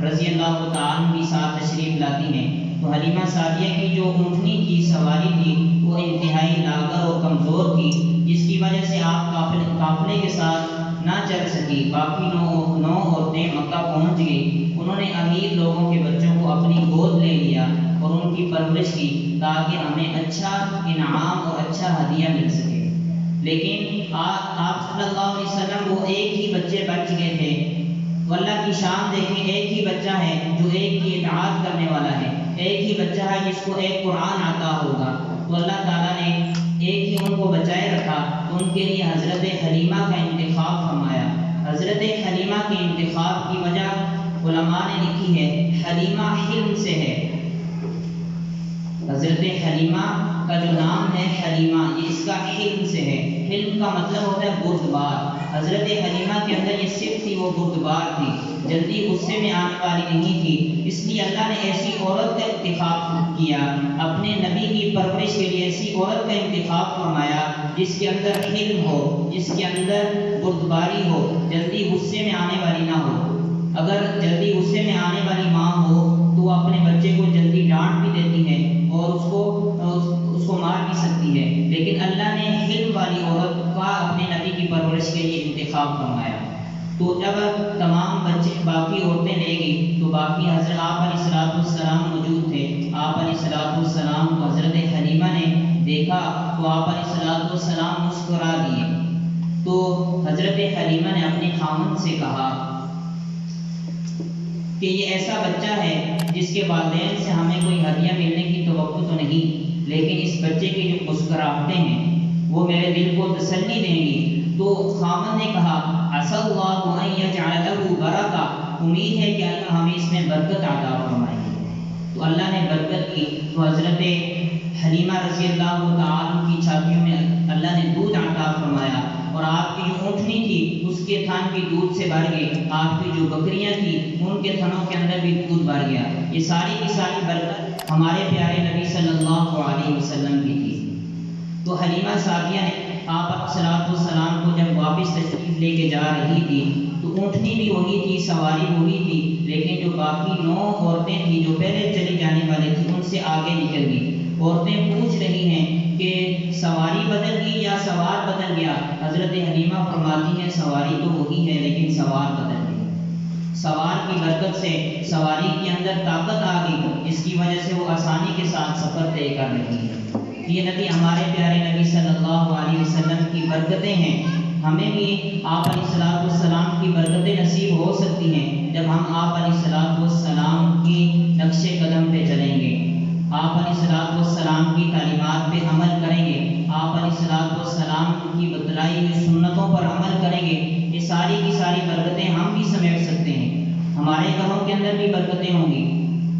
رضی اللہ تعالیٰ بھی ساتھ تشریف لاتی ہیں۔ تو حلیمہ سعدیہ کی جو اونٹنی کی سواری تھی وہ انتہائی لاغر اور کمزور تھی، جس کی وجہ سے آپ قافلے کے ساتھ نہ چل سکی۔ باقی 9 عورتیں مکہ پہنچ گئی، انہوں نے امیر لوگوں کے بچوں کو اپنی گود لے لیا اور ان کی پرورش کی تاکہ ہمیں اچھا انعام اور اچھا ہدیہ مل سکے۔ لیکن آپ صلی اللہ علیہ وسلم وہ ایک ہی بچے بچ گئے تھے، تو اللہ کی شان دیکھیں، ایک ہی بچہ ہے جو ایک کی اطاعت کرنے والا ہے، ایک ہی بچہ ہے جس کو ایک قرآن آتا ہوگا، تو اللہ تعالیٰ نے ایک ہی ان کو بچائے رکھا، تو ان کے لیے حضرت حلیمہ کا انتخاب فرمایا۔ حضرت حلیمہ کے انتخاب کی وجہ علماء نے لکھی ہے، حلیمہ حلم سے ہے، حضرت حلیمہ کا جو نام ہے حلیمہ یہ اس کا حلم سے ہے۔ حلم کا مطلب ہوتا ہے بردبار۔ حضرت حلیمہ کے اندر یہ صفت تھی، وہ بردبار تھی، جلدی غصے میں آنے والی نہیں تھی، اس لیے اللہ نے ایسی عورت کا انتخاب کیا، اپنے نبی کی پرورش کے لیے ایسی عورت کا انتخاب فرمایا جس کے اندر حلم ہو، جس کے اندر بردباری ہو، جلدی غصے میں آنے والی نہ ہو۔ اگر جلدی غصے میں آنے والی ماں ہو تو وہ اپنے بچے کو جلدی ڈانٹ بھی دیتی ہے اور اس کو مار بھی سکتی ہے، لیکن اللہ نے علم والی عورت کا اپنے نبی کی پرورش کے لیے انتخاب فرمایا۔ تو جب تمام بچے باقی عورتیں لے گئی تو باقی حضرت آپ علیہ السلام موجود تھے۔ آپ علیہ السلام کو حضرت حلیمہ نے دیکھا تو آپ علیہ السلام مسکرا دیے۔ تو حضرت حلیمہ نے اپنے خامن سے کہا کہ یہ ایسا بچہ ہے جس کے والدین سے ہمیں کوئی ہدیہ ملنے کی توقع تو نہیں، لیکن اس بچے کی جو مسکراہٹیں ہیں وہ میرے دل کو تسلی دیں گی۔ تو خامن نے کہا عسى الله ان يجعل له برکہ، امید ہے کہ اللہ ہمیں اس میں برکت عطا فرمائے گی۔ تو اللہ نے برکت کی تو حضرت حلیمہ رضی اللہ تعالیٰ کی چھاتیوں میں اللہ نے دودھ عطا فرمایا، اور آپ کی جو اونٹنی تھی اس کے تھن بھی دودھ سے بھر گئے، آپ کی جو بکریاں تھیں ان کے تھنوں کے اندر بھی دودھ بھر گیا۔ یہ ساری کی ساری برکت ہمارے پیارے نبی صلی اللہ علیہ وسلم کی تھی۔ تو حلیمہ سعدیہ نے آپ علیہ السلام کو جب واپس تشریف لے کے جا رہی تھی تو اونٹنی بھی وہی تھی، سواری وہی تھی، لیکن جو باقی 9 عورتیں تھیں جو پہلے چلی جانے والی تھیں ان سے آگے نکل گئی۔ عورتیں پوچھ رہی ہیں کہ سواری بدل گئی یا سوار بدل گیا؟ حضرت حلیمہ فرماتی ہیں سواری تو وہی ہے لیکن سوار بدل گئی۔ سوار کی برکت سے سواری کے اندر طاقت آ گئی، جس کی وجہ سے وہ آسانی کے ساتھ سفر طے کر رہی ہے۔ یہ نبی ہمارے پیارے نبی صلی اللہ علیہ وسلم کی برکتیں ہیں۔ ہمیں بھی آپ علیہ السلام کی برکتیں نصیب ہو سکتی ہیں جب ہم آپ علیہ السلام کی نقش قدم پہ چلیں گے، آپ علیہ السلام کی تعلیمات پہ عمل کریں گے، آپ علیہ السلام کی بتلائی ہوئی سنتوں پر عمل کریں گے، یہ ساری کی ساری برکتیں ہم بھی سمیٹ سکتے ہیں۔ ہمارے گھروں کے اندر بھی برکتیں ہوں گی،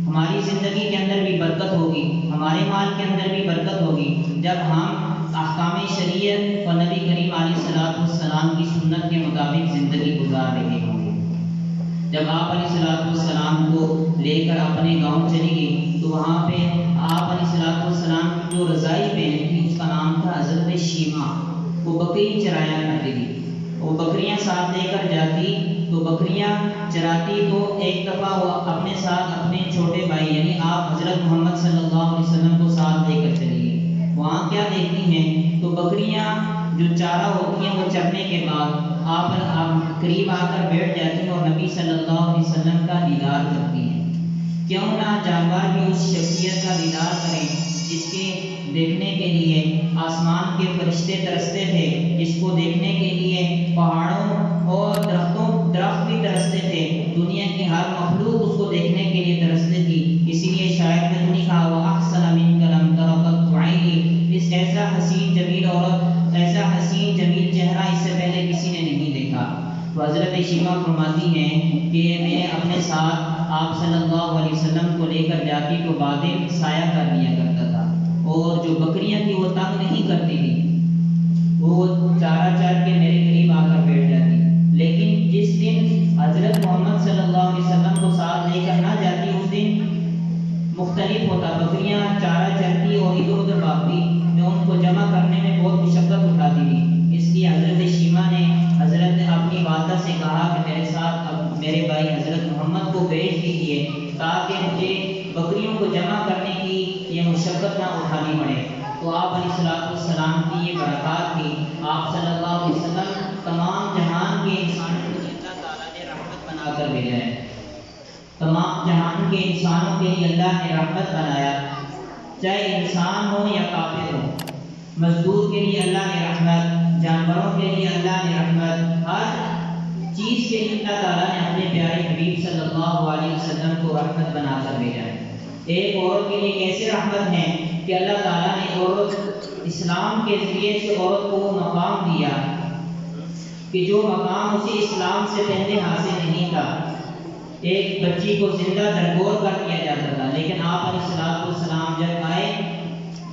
ہماری زندگی کے اندر بھی برکت ہوگی، ہمارے مال کے اندر بھی برکت ہوگی جب ہم احکام شریعت اور نبی کریم علیہ السلام کی سنت کے مطابق زندگی گزار رہے ہوں گے۔ جب آپ علیہ السلام کو لے کر اپنے گاؤں چلی گئی تو وہاں پہ آپ علیہ السلام کی جو رضائی بہن تھی اس کا نام تھا حضرت شیمہ، وہ بکری چرایا کرتی تھی۔ وہ بکریاں ساتھ لے کر جاتی تو بکریاں چراتی تو ایک دفعہ وہ اپنے ساتھ اپنے چھوٹے بھائی یعنی آپ حضرت محمد صلی اللہ علیہ وسلم کو ساتھ لے کر چلی گئی۔ وہاں کیا دیکھتی ہیں تو بکریاں جو چارہ ہوتی ہیں وہ چرنے کے بعد آپ قریب آ کر بیٹھ جاتی ہیں اور نبی صلی اللہ علیہ وسلم کا دیدار کرتی ہیں۔ کیوں نہ جانور بھی اس شخصیت کا دیدار کریں جس کے دیکھنے کے لیے آسمان کے فرشتے ترستے تھے، جس کو دیکھنے کے لیے پہاڑوں اور درخت بھی ترستے تھے، دنیا کی ہر مخلوق اس کو دیکھنے کے لیے ترستے تھی۔ اسی لیے شاعر نے نہیں کہا وَأَحْسَنَ مِنْكَ لَمْ تَرَ قَطُّ عَيْنِي، اس ایسا حسین جمیل عورت، ایسا حسین جمیل چہرہ اس سے پہلے کسی نے نہیں دیکھا۔ تو حضرت شیمہ فرماتی ہیں کہ میں اپنے ساتھ آپ صلی اللہ علیہ وسلم کو لے کر جاتی تو بادل سایہ کر دیا کرتا تھا، اور جو بکریاں تھیں وہ تنگ نہیں کرتی تھی، وہ چارہ چار کے میرے قریب آ کر بیٹھ جاتی۔ لیکن جس دن حضرت محمد صلی اللہ علیہ وسلم کو ساتھ لے کر نہ جاتی اس دن مختلف ہوتا، بکریاں چارہ چرتی اور ادھر ادھر بھاگتی، میں ان کو جمع کرنے میں بہت مشقت اٹھاتی تھی۔ اس لیے حضرت شیمہ نے حضرت اپنی والدہ سے کہا کہ میرے ساتھ اب میرے بھائی حضرت محمد کو بھیج دیجیے تاکہ مجھے بکریوں کو جمع کرنے کی یہ مشقت نہ اٹھانی پڑے۔ تو آپ علیہ السلام کی یہ برکات تھی، آپ صلی اللہ علیہ وسلم تمام جہان کے انسانوں کو اللہ تعالیٰ نے رحمت بنا کر بھیجا ہے، تمام جہان کے انسانوں کے لیے اللہ نے رحمت بنایا، چاہے انسان ہو یا کافر ہو، مزدور کے لیے اللہ نے رحمت، جانوروں کے لیے اللہ نے رحمت، ہر چیز کے لیے اللہ تعالیٰ نے اپنے پیارے حبیب صلی اللہ علیہ وسلم کو رحمت بنا کر بھیجا ہے۔ ایک عورت کے لیے کیسے رحمت ہے کہ اللہ تعالیٰ نے عورت اسلام کے ذریعے سے عورت کو وہ مقام دیا کہ جو مقام اسے اسلام سے پہلے حاصل نہیں تھا۔ ایک بچی کو زندہ درگور کر دیا جاتا تھا، لیکن آپ علیہ السلام جب آئے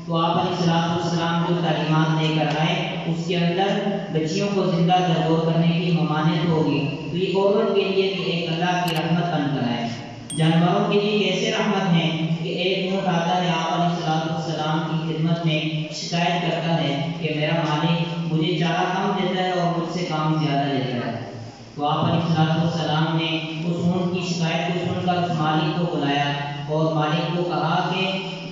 تو آپ علیہ السلام جو تعلیمات لے کر آئے اس کے اندر بچیوں کو زندہ درگور کرنے کی ممانعت ہوگی۔ تو یہ عورت کے لیے بھی ایک اللہ کی رحمت بن کر آئے۔ جانوروں کے لیے کیسے رحمت ہے کہ ایک اونٹ آتا ہے آپ علیہ السلام کی خدمت میں شکایت کرتا ہے کہ میرا مالک مجھے چارہ کم دیتا ہے اور مجھ سے کام زیادہ لیتا ہے۔ تو آپ علیہ السلام نے اس اونٹ کی شکایت کو سن کر اس مالک کو بلایا اور مالک کو کہا کہ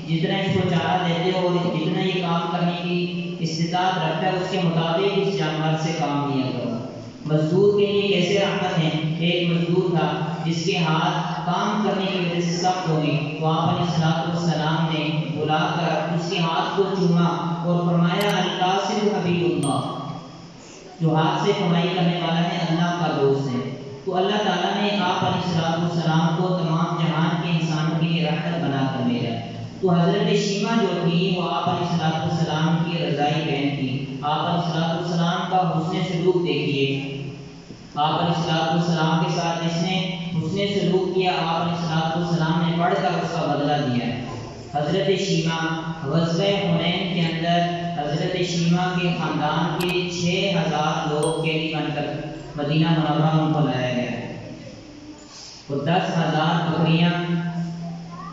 جتنا اس کو چارہ دیتے ہو اور جتنا یہ کام کرنے کی استطاعت رکھتا ہے اس کے مطابق اس جانور سے کام لیا کرو۔ مزدور کے لیے کیسے رحمت ہے؟ ایک مزدور تھا جس کے ہاتھ کام کرنے کی وجہ سے سخت ہو گئی، تو آپ علیہ السلام نے بلا کر اس کے ہاتھ کو چوما اور فرمایا القاسم حبیب اللہ، جو ہاتھ سے کمائی کرنے والا ہے اللہ کا دوست ہے۔ تو اللہ تعالیٰ نے آپ علیہ السلام کو تمام جہان کے انسانوں کے لیے رحمت بنا کر بھیجا۔ تو حضرت شیمہ جو تھی وہ آپ علیہ السلام کی رضائی بہن تھی۔ آپ علیہ السلام کا حسن سلوک دیکھیے، آپ علیہ السلام کے ساتھ جس نے حسن سلوک کیا آپ علیہ السلام نے پڑھ کر اس کا بدلہ دیا۔ حضرت شیمہ غزوہ حنین کے اندر حضرت شیمہ کے خاندان کے 6000 لوگ قیدی بن کر مدینہ منورہ ان کو لایا گیا اور 10,000 بکریاں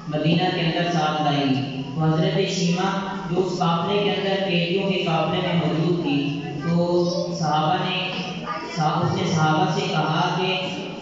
مدینہ کے اندر ساتھ لائی گئی۔ تو حضرت شیمہ جو اس قافلے کے اندر قیدیوں کے قافلے میں موجود تھی، تو اس نے صحابہ سے کہا کہ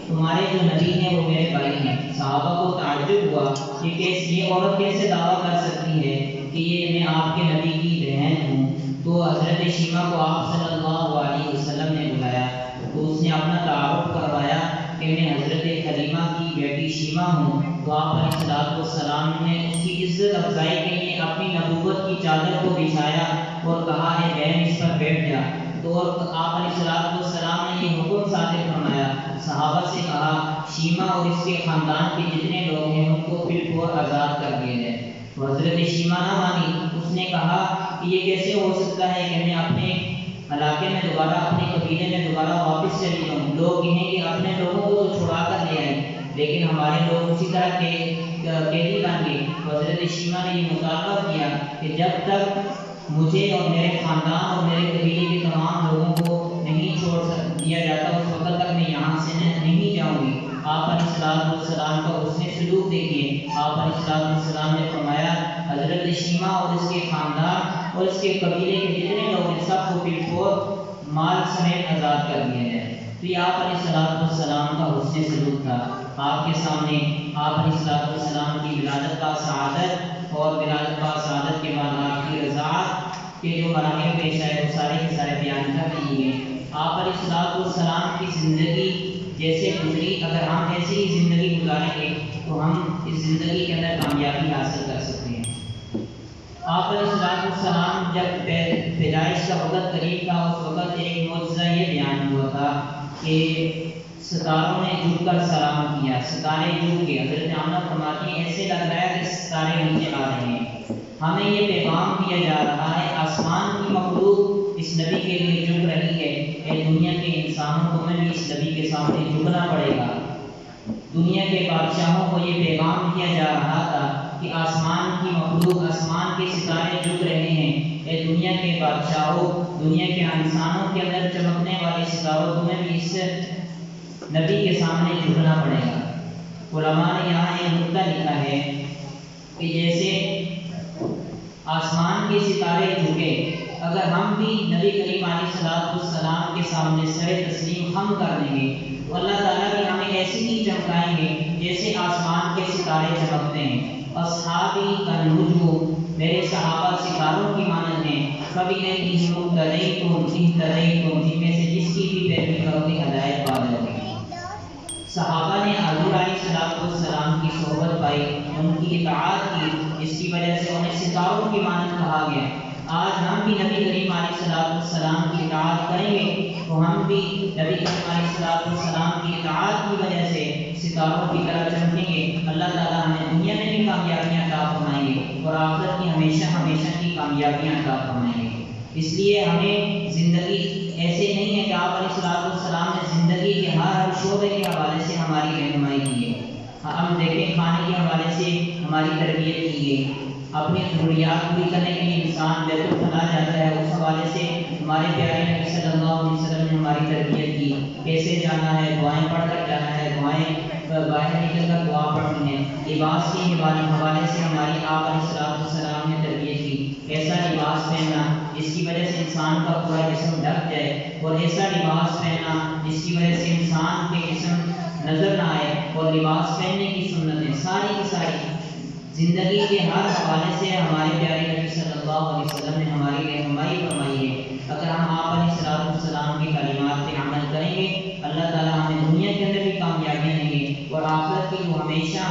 تمہارے جو نبی ہیں وہ میرے بھائی ہیں۔ صحابہ کو تعجب ہوا کہ یہ عورت کیسے دعویٰ کر سکتی ہے کہ یہ میں آپ کے نبی کی بہن ہوں۔ تو حضرت شیمہ کو آپ صلی اللہ علیہ وسلم نے بلایا، تو اس نے اپنا تعارف کروایا کہ میں حضرت حلیمہ کی بیٹی شیمہ ہوں۔ تو آپ علیہ السلام نے اس کی عزت افزائی کے لیے اپنی نبوت کی چادر کو بچھایا اور کہا ہے بہن اس پر بیٹھ جا۔ تو آپ علیہ السلام نے یہ حکم صادر فرمایا، صحابہ سے کہا شیمہ اور اس کے خاندان کے جتنے لوگ ہیں ان کو بالفور آزاد کر دیا جائے۔ تو حضرت شیمہ نہ مانی، اس نے کہا کہ یہ کیسے ہو سکتا ہے کہ میں اپنے علاقے میں دوبارہ اپنے قبیلے میں دوبارہ واپس چلی جاؤں، لوگ کہیں کہ اپنے لوگوں کو تو چھڑا کر لے آئے لیکن ہمارے لوگ اسی طرح کے قیدی بن گئے۔ تو حضرت شیمہ نے یہ مطالبہ کیا کہ جب تک مجھے اور میرے خاندان اور میرے قبیلے کے تمام لوگوں کو نہیں چھوڑ دیا جاتا اس وقت تک میں یہاں سے نہیں جاؤں گی۔ آپ علیہ السلام کا حسن سلوک دیکھیے، آپ علیہ السلام نے فرمایا حضرت شیمہ اور اس کے خاندان اور اس کے قبیلے کے جتنے لوگ ہیں سب کو بالفور مال سمیت آزاد کر دیا جائے۔ تو یہ آپ علیہ السلام کا حسن سلوک تھا۔ آپ کے سامنے آپ علیہ السلام کی ولادت کا سعادت اور ولادت کا سعادت کے بعد آپ کی رضاعت کے جو مراحل پیش آئے وہ سارے کے سارے بیان کر دیے گئے۔ آپ علیہ السلام کی زندگی جیسے گزری، اگر ہم ایسی ہی زندگی گزاریں گے تو ہم اس زندگی کے اندر کامیابی حاصل کر سکتے ہیں۔ آپ علیہ السلام جب پیدائش کا وقت قریب تھا اس وقت ایک معجزہ یہ بیان ہوا تھا کہ ستاروں نے جھک کر سلام کیا، ستارے جھک گئے۔ حضرت آمنہ فرماتی ہیں ایسے لگ رہا ہے کہ ستارے نیچے آ رہے ہیں، ہمیں یہ پیغام دیا جا رہا ہے آسمان کی مخلوق اس نبی کے لیے جھک رہی ہے، اے دنیا کے انسانوں کو میں بھی اس نبی کے سامنے جھکنا پڑے گا۔ دنیا کے بادشاہوں کو یہ پیغام دیا جا رہا تھا کہ آسمان کی مخلوق، آسمان کے ستارے جھک رہے ہیں، اے دنیا کے بادشاہوں، دنیا کے انسانوں کے اندر چمکنے والے ستاروں تمہیں بھی اس نبی کے سامنے جھکنا پڑے گا۔ علماء نے یہاں ایک نقطہ لکھا ہے کہ جیسے آسمان کے ستارے جھکے، اگر ہم بھی نبی کریم علیہ السلام کے سامنے سر تسلیم خم کر دیں گے تو اللہ تعالیٰ بھی ہمیں ایسی ہی چمکائیں گے جیسے آسمان کے ستارے چمکتے ہیں۔ اصحابی کالنجوم، میرے صحابہ ستاروں کی مانند ہیں، فبأيهم اقتديتم اهتديتم، جن میں سے جس کی بھی پیروی کرو گے ہدایت پا جاؤ گے۔ صحابہ نے حضور علیہ السلام کی صحبت پائی، ان کی اطاعت کی، جس کی وجہ سے انہیں ستاروں کی مانند کہا گیا۔ آج ہم بھی نبی کریم علیہ السلام کی اطاعت کریں گے تو ہم بھی نبی کریم علیہ السلام کی اطاعت کی وجہ سے ستاروں کی طرح چمکیں گے۔ اللہ تعالیٰ ہمیں دنیا میں بھی کامیابیاں عطا فرمائیں گے اور آخرت کی ہمیشہ ہمیشہ کی کامیابیاں عطا فرمائیں گے۔ اس لیے ہمیں زندگی ایسے نہیں ہے کہ آپ علیہ السلام نے زندگی کے ہر شعبے کے حوالے سے ہماری رہنمائی کی ہے۔ ہم دیکھیں کھانے کے حوالے سے ہماری تربیت کی ہے، اپنی ضروریات پوری کرنے کے لیے انسان بیت الخلا جاتا ہے، اس حوالے سے ہمارے پیارے نبی صلی اللہ علیہ وسلم نے ہماری تربیت کی، کیسے جانا ہے، دعائیں پڑھ کر جانا ہے، دعائیں باہر نکل کر دعا پڑھنی ہے۔ لباس کے حوالے سے ہماری آپ علیہ السلام نے تربیت کی، ایسا لباس پہننا جس کی وجہ سے انسان کا پورا جسم ڈھک جائے، اور ایسا لباس پہننا جس کی وجہ سے انسان کے جسم نظر نہ آئے، اور لباس پہننے کی سنتیں ساری کی ساری زندگی کے ہر حوالے سے ہمارے پیارے نبی صلی اللہ علیہ وسلم نے ہماری رہنمائی فرمائی ہے۔ اگر ہم آپ علیہ السلام کی تعلیمات پہ عمل کریں گے، اللہ تعالیٰ ہمیں دنیا کے اندر بھی کامیابیاں دیں گے اور آخرت کی جو ہمیشہ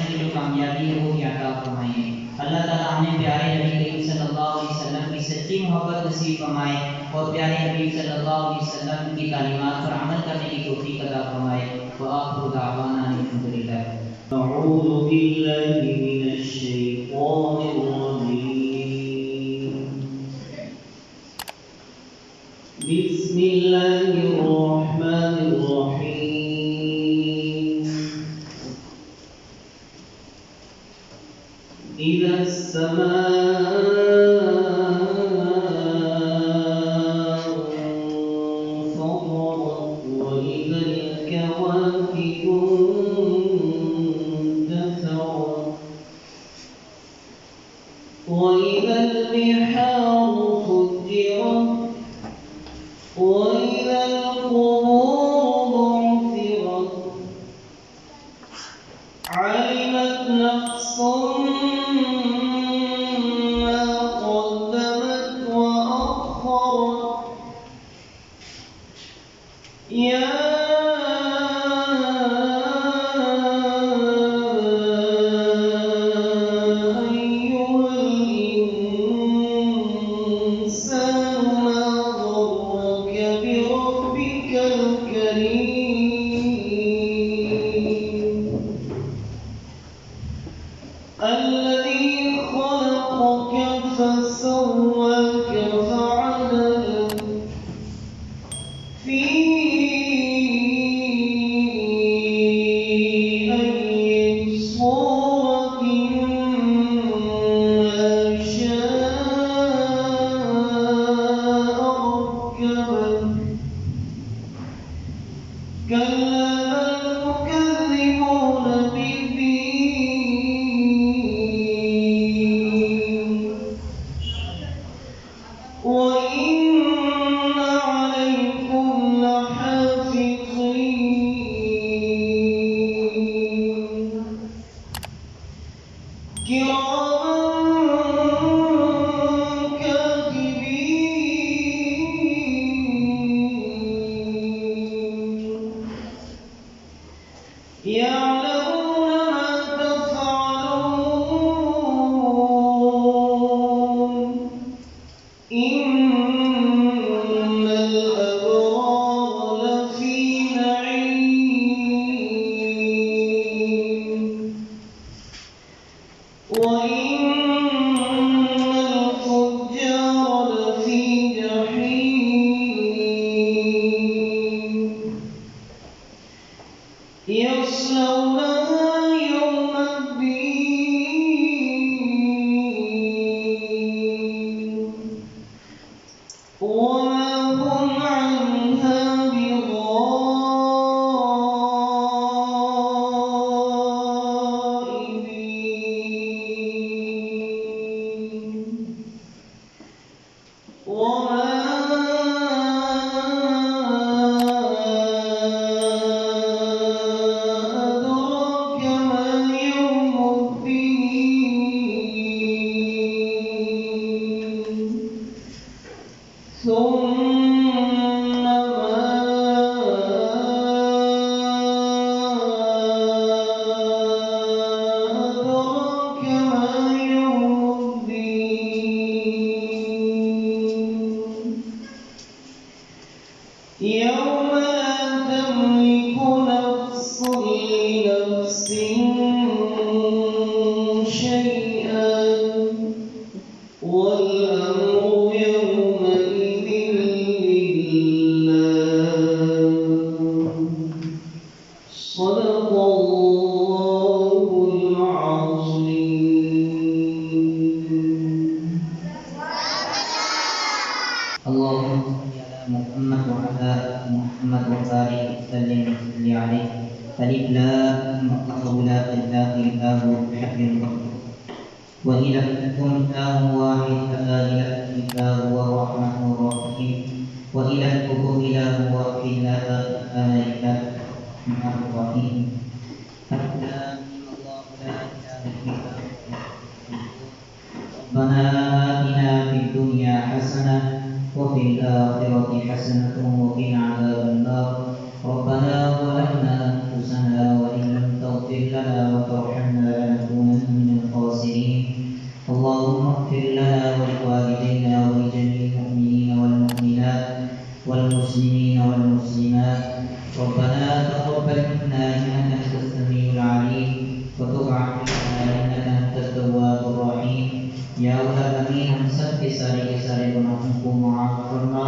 کی جو کامیابی ہے وہ بھی عطا فرمائیں گے۔ اللہ تعالیٰ ہمیں پیارے نبی کریم صلی اللہ علیہ وسلم کی سچی محبت نصیب فرمائے اور پیارے نبی صلی اللہ علیہ وسلم کی تعلیمات پر عمل کرنے کی توفیق عطا فرمائے۔ وآخر دعوانا الحمد للہ۔ أعوذ بالله من الشيطان الرجيم. بسم الله الرحمن الرحيم. إذا السماء انفطرت وإذا الكواكب وإذا البحار فجرت وإذا القبور بعثرت علمت نفس ما قدمت وأخرت يا الذي خلقك فسواك فعدلك في أي صورة ما شاء ركبك كلا بل تكذبون بالدين وإن عليكم لحافظين كراما كاتبين يعلمون ما تفعلون إن الأبرار لفي نعيم وإن الفجار لفي جحيم يصلونها يوم الدين وما هم عنها بغائبين وما أدراك ما يوم الدين ثم ما أدراك ما يوم الدين يوم لا تملك نفس لنفس شيئا والأمر يومئذ لله صدق الله العظيم. اللهم صل على محمد وعلى آل محمد وبارك وسلم وصل عليه. ألف لام الله لا إله إلا هو الحي القيوم وإلهكم إله واحد لا إله إلا هو الرحمن الرحيم وإلهكم إله واحد لا إله إلا هو الرحمن الرحيم. ألف لام الله لا إله إلا هو في الدنيا حسنة وفي الآخرة حسنة وقنا عذاب النار ربنا ظلمنا أنفسنا وإن لم تغفر لنا وترحمنا لنكونن من الخاسرين اللهم اغفر لنا ولوالدينا ولجميع المؤمنين والمؤمنات والمسلمين والمسلمات ربنا تقبل منا إنك أنت السميع العليم وتب علينا إنك أنت التواب الرحيم یا العالمین ہم سب کے سارے گناہوں کو معاف فرما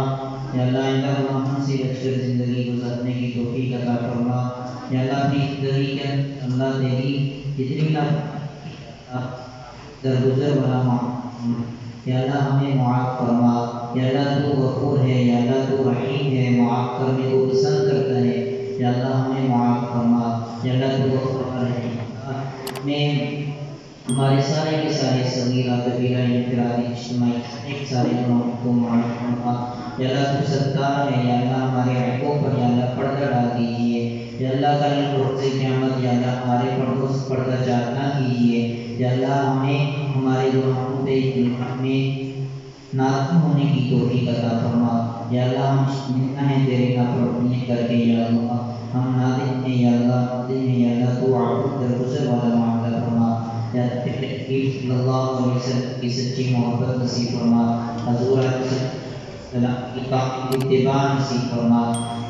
یا اللہ آئندہ گناہوں سے بچ کر زندگی گزارنے کی توفیق عطا فرما یا اللہ اپنی زندگی کے اللہ تیری جتنی درگزر والا معاف یا اللہ ہمیں معاف فرما یا اللہ تو غفور ہے یا اللہ تو رحیم ہے معاف کرنے کو پسند کرتا ہے یا اللہ ہمیں معاف فرما یا اللہ تو غفور رحیم میں ہمارے سارے کے سارے صغیرہ کبیرہ انفرادی اجتماعی ایک سارے گناہوں کو معاف فرما یا اللہ تو ستار ہے یا اللہ ہمارے عیبوں پر یا اللہ پردہ ڈال دیجیے یا اللہ کل روز قیامت یا اللہ ہمارے پردوں سے پردہ چار نہ کیجیے یا اللہ ہمیں ہمارے گناہوں پہ میں نادم ہونے کی توفیق عطا فرما یا اللہ ہم جتنا ہے تیرے نافرمانی کر کے یا اللہ ہم نادم ہیں یا اللہ نادم ہیں یا اللہ تو عفو درگزر والا معاملہ فرما یا صلی اللہ علیہ وسلم کی سچی محبت نصیب فرما حضور علیہ السلام کی کامل اتباع نصیب فرما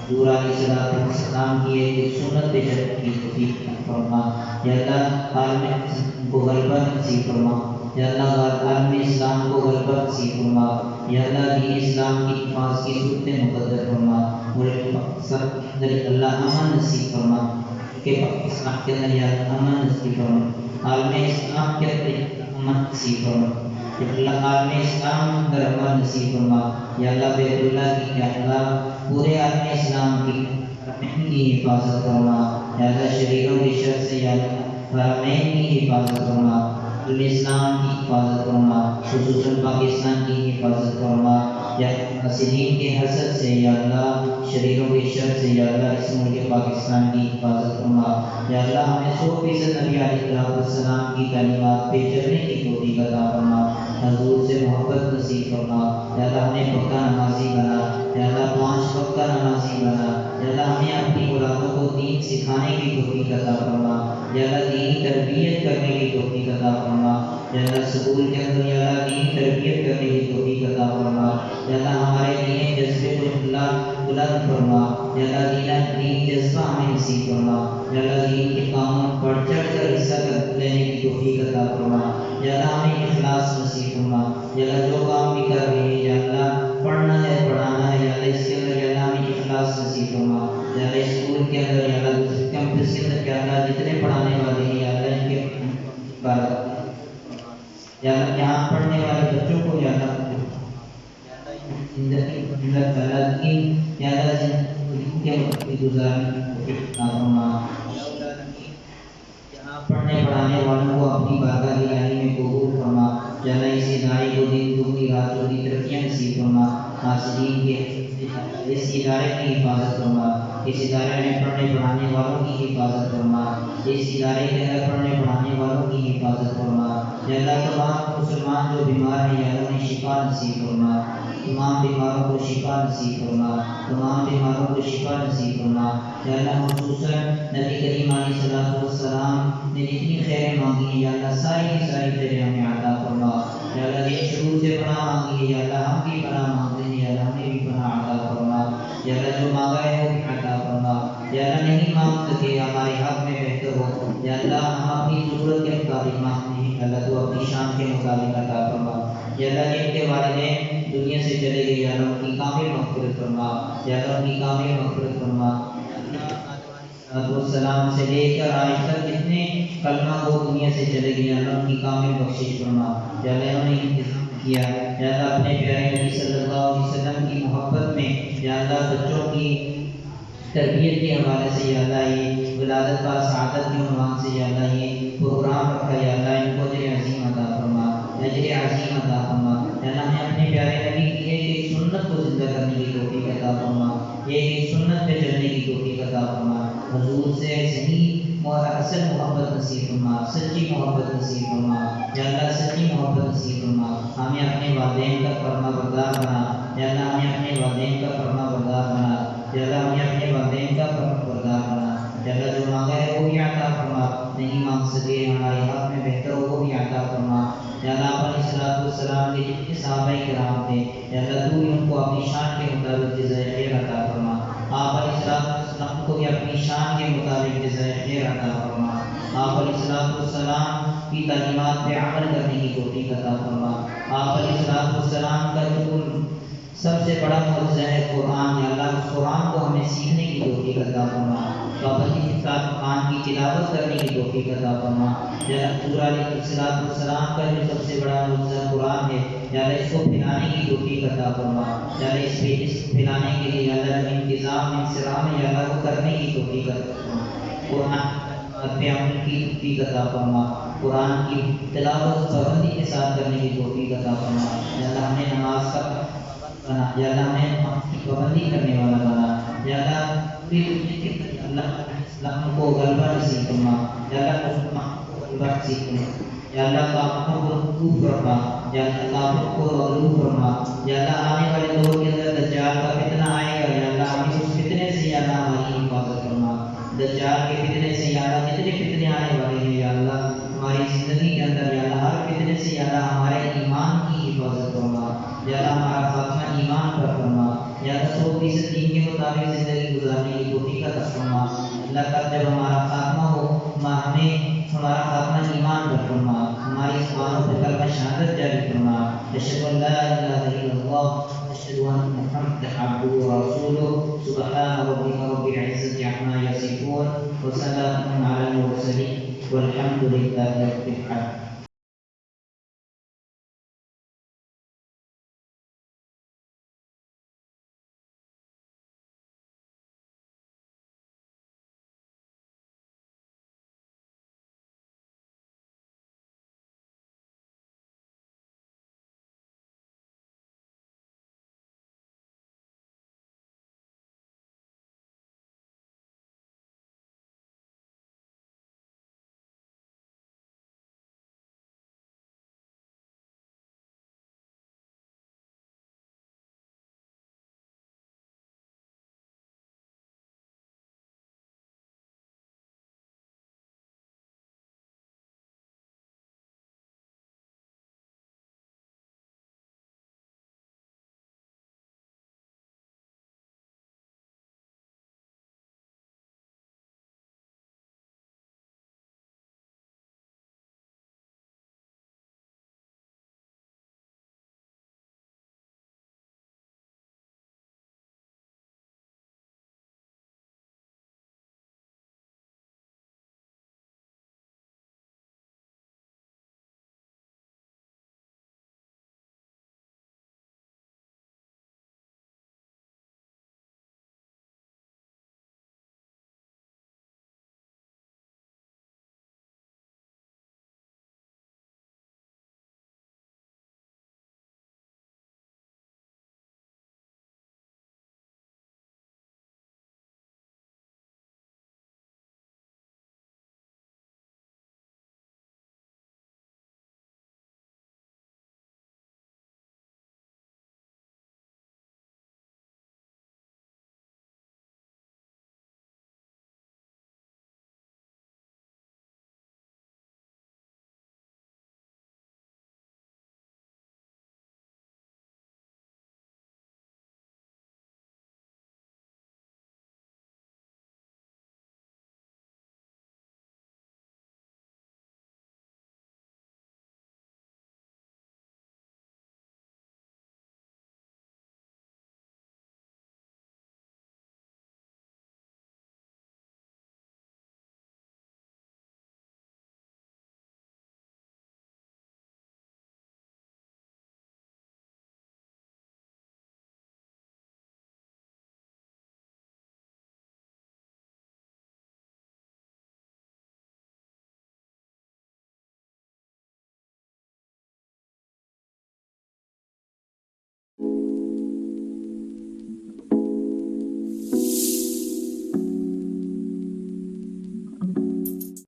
حضور علیہ السلام کی ایک سنت پہ چلنے کی توفیق فرما یا اللہ عالم کو غلبہ نصیب فرما یا اللہ عالم اسلام کو غلبہ نصیب فرما یا اللہ دین اسلام کی حفاظت کی صورت مقدر فرما ملک پاکستان کے اندر اللہ امن نصیب فرما کہ پاکستان کے اندر یا امن نصیب فرما عالم اسلام کے اندر امن نصیب فرما یا اللہ عالم اسلام اندر امن نصیب فرما یا اللہ بیت اللہ کی یا اللہ پورے عالم اسلام کی حرمین کی حفاظت فرما یا اللہ شریروں کی شر سے یا اللہ حرمین کی حفاظت فرما اسلام کی حفاظت فرما خصوصاً پاکستان کی حفاظت فرما یا حاسدین کے حسد سے یا اللہ شریروں کے شر سے یا اللہ اس ملک پاکستان کی حفاظت فرما یا اللہ ہمیں 100% نبی علیہ السلام کی تعلیمات پہ چلنے کی توفیق عطا فرما حضور سے محبت نصیب فرما یا اللہ ہمیں پکا نمازی بنا یا اللہ 5 وقت کا نمازی بنا یا اللہ ہمیں اپنی اولادوں کو دین سکھانے کی توفیق عطا فرما یا اللہ دینی تربیت کرنے کی توفیق عطا فرما یا اللہ سکول کے اندر یا اللہ دینی تربیت کرنے کی توفیق عطا فرما یا اللہ ہمارے دین جذبے کو اللہ بلند فرما یا اللہ دین جذبہ ہمیں نصیب فرما یا اللہ دین کے کاموں بڑھ چڑھ کر حصہ لینے کی توفیق عطا فرما یا اللہ ہمیں اخلاص نصیب فرما یا اللہ جو کام بھی کر رہے ہیں یا اللہ پڑھنا ہے پڑھانا ہے یا اللہ اس کے اندر یا اللہ ہمیں اخلاص نصیب فرما یا اللہ اسکول کے اندر یا اللہ کیمپس کے اندر یا اللہ جتنے پڑھانے والے ہیں یا اللہ ان کے یا اللہ یہاں پڑھنے والے بچوں کو یا اللہ زندگی یا اللہ زندگی کے وقت کی گزارنے کی فرما یہاں پڑھنے پڑھانے والوں کو اپنی بارگاہ الہی میں قبول فرما یا اللہ اس ادارے کو دن دگنی رات چوگنی ترقیاں نصیب فرما حاسدین کے اس ادارے کی حفاظت فرما اس ادارے میں پڑھنے پڑھانے والوں کی حفاظت فرما اس ادارے کے اندر پڑھنے پڑھانے والوں کی حفاظت فرما یا اللہ تمام مسلمان جو بیمار ہیں یا اللہ انہیں شفا نصیب فرما تمام بیماروں کو شفا نصیب فرما تمام بیماروں کو شفا نصیب فرما یا اللہ خصوصاً نبی کریم علیہ السلام نے جتنی خیریں مانگی ہیں یا اللہ ساری کی ساری خیریں ہمیں عطا فرما یا اللہ یہ شروع سے پناہ مانگی ہے یا اللہ ہم بھی پناہ مانگتے ہیں یا اللہ ہمیں بھی پناہ عطا فرما یا اللہ جو مانگا ہے وہ بھی عطا فرما یا اللہ نہیں مانگ سکے ہمارے حق میں بہتر ہو یا اللہ ہم اپنی ضرورت کے مطابق مانگتے ہیں اللہ تو اپنی شان کے مطابق عطا فرما یا اللہ جن کے والدین دنیا سے چلے گئے یا اللہ ان کی کامل مغفرت فرما یا اللہ ان کی کامل مغفرت فرما السلام سے لے کر آج تک جتنے کلمہ کو دنیا سے چلے گئے اللہ ان کی کامل بخشش فرما یا اللہ انہوں نے انتظام کیا یا اللہ اپنے پیارے نبی صلی اللہ علیہ وسلم کی محبت میں یا اللہ بچوں کی تربیت کے حوالے سے یا اللہ یہ ولادت کا سعادت کے عنوان سے یا اللہ یہ پروگرام رکھا یا اللہ ان کو اجر عظیم عطا فرما اجر عظیم عطا فرما یا اللہ ہمیں اپنے پیارے نبی کی ایک سنت کو زندہ کرنے کی توفیق عطا فرما ایک سنت پہ چلنے کی توفیق عطا فرما حضور سے صحیح اصل محبت نصیب فرما، سچی محبت نصیب فرما یا اللہ، سچی محبت نصیب فرما. ہمیں اپنے والدین کا فرما بردار بنا یا اللہ، ہمیں اپنے والدین کا فرما بردار بنا یا اللہ، ہمیں اپنے والدین کا فرما بردار بنا یا اللہ. جو مانگا ہے وہ بھی عطا فرما، نہیں مانگ سکے ہمارے حق میں بہتر ہو وہ بھی عطا فرما یا اللہ. آپ علیہ السلام کے جتنے صحابہ کرام تھے یا اللہ، تو ان کو اپنی شان کے مطابق جزائے خیر عطا فرما. آپ علیہ السلام کو بھی اپنی شان کے مطابق جزائے خیر عطا فرما. آپ علیہ السلام کی تعلیمات پہ عمل کرنے کی توفیق عطا فرما. آپ علیہ السلام کا جو سب سے بڑا معجزہ ہے قرآن یا اللہ، اس قرآن کو ہمیں سیکھنے کی توفیق عطا فرما. پابندی کے ساتھ قرآن کی تلاوت کرنے کی توفیق عطا فرما یا اللہ. حضور علیہ السلام کا جو سب سے بڑا معجزہ قرآن ہے یا اللہ، اس کو پھیلانے کی توفیق عطا فرما یا اللہ. اس پھیلانے کے لیے یا اللہ انتظام انصرام یا اللہ کو کرنے کی توفیق عطا فرما. قرآن پہ عمل کی توفیق عطا فرما. قرآن کی تلاوت پابندی کے ساتھ کرنے کی توفیق عطا فرما یا اللہ. ہمیں نماز کا بنا یا اللہ، ہمیں پابندی کرنے والا بنا یا اللہ. پوری دنیا کے اللہ اسلام کو غلبہ نصیب فرما یا اللہ، مسلمان کو غلبہ نصیب فرما یا اللہ. کافروں کو مغلوب فرما یا اللہ، کافروں کو مغلوب فرما یا اللہ. آنے والے دور کے اندر دجال کا فتنہ آئے گا یا اللہ، ہمیں اس فتنے سے یا اللہ ہماری حفاظت فرما. دجال کے فتنے سے یا اللہ جتنے فتنے آنے والے ہیں یا اللہ، ہماری زندگی کے اندر یا اللہ ہر فتنے سے یا اللہ ہمارے ایمان کی حفاظت فرما یا اللہ. ہمارا خاتمہ ایمان پر فرما یا اللہ. 100% دین کے مطابق زندگی گزارنے کی توفیق عطا فرما اللہ. تب جب ہمارا خاتمہ ہو ہمیں ہمارا خاتمہ ایمان پر فرما. ہماری زبانوں پر کلمہ شہادت جاری فرما. اشہد ان لا الہ الا اللہ اشہد ان محمدا عبدہ ورسولہ. سبحان ربک رب العزة عما یصفون وسلام علی المرسلین والحمد للہ رب العالمین.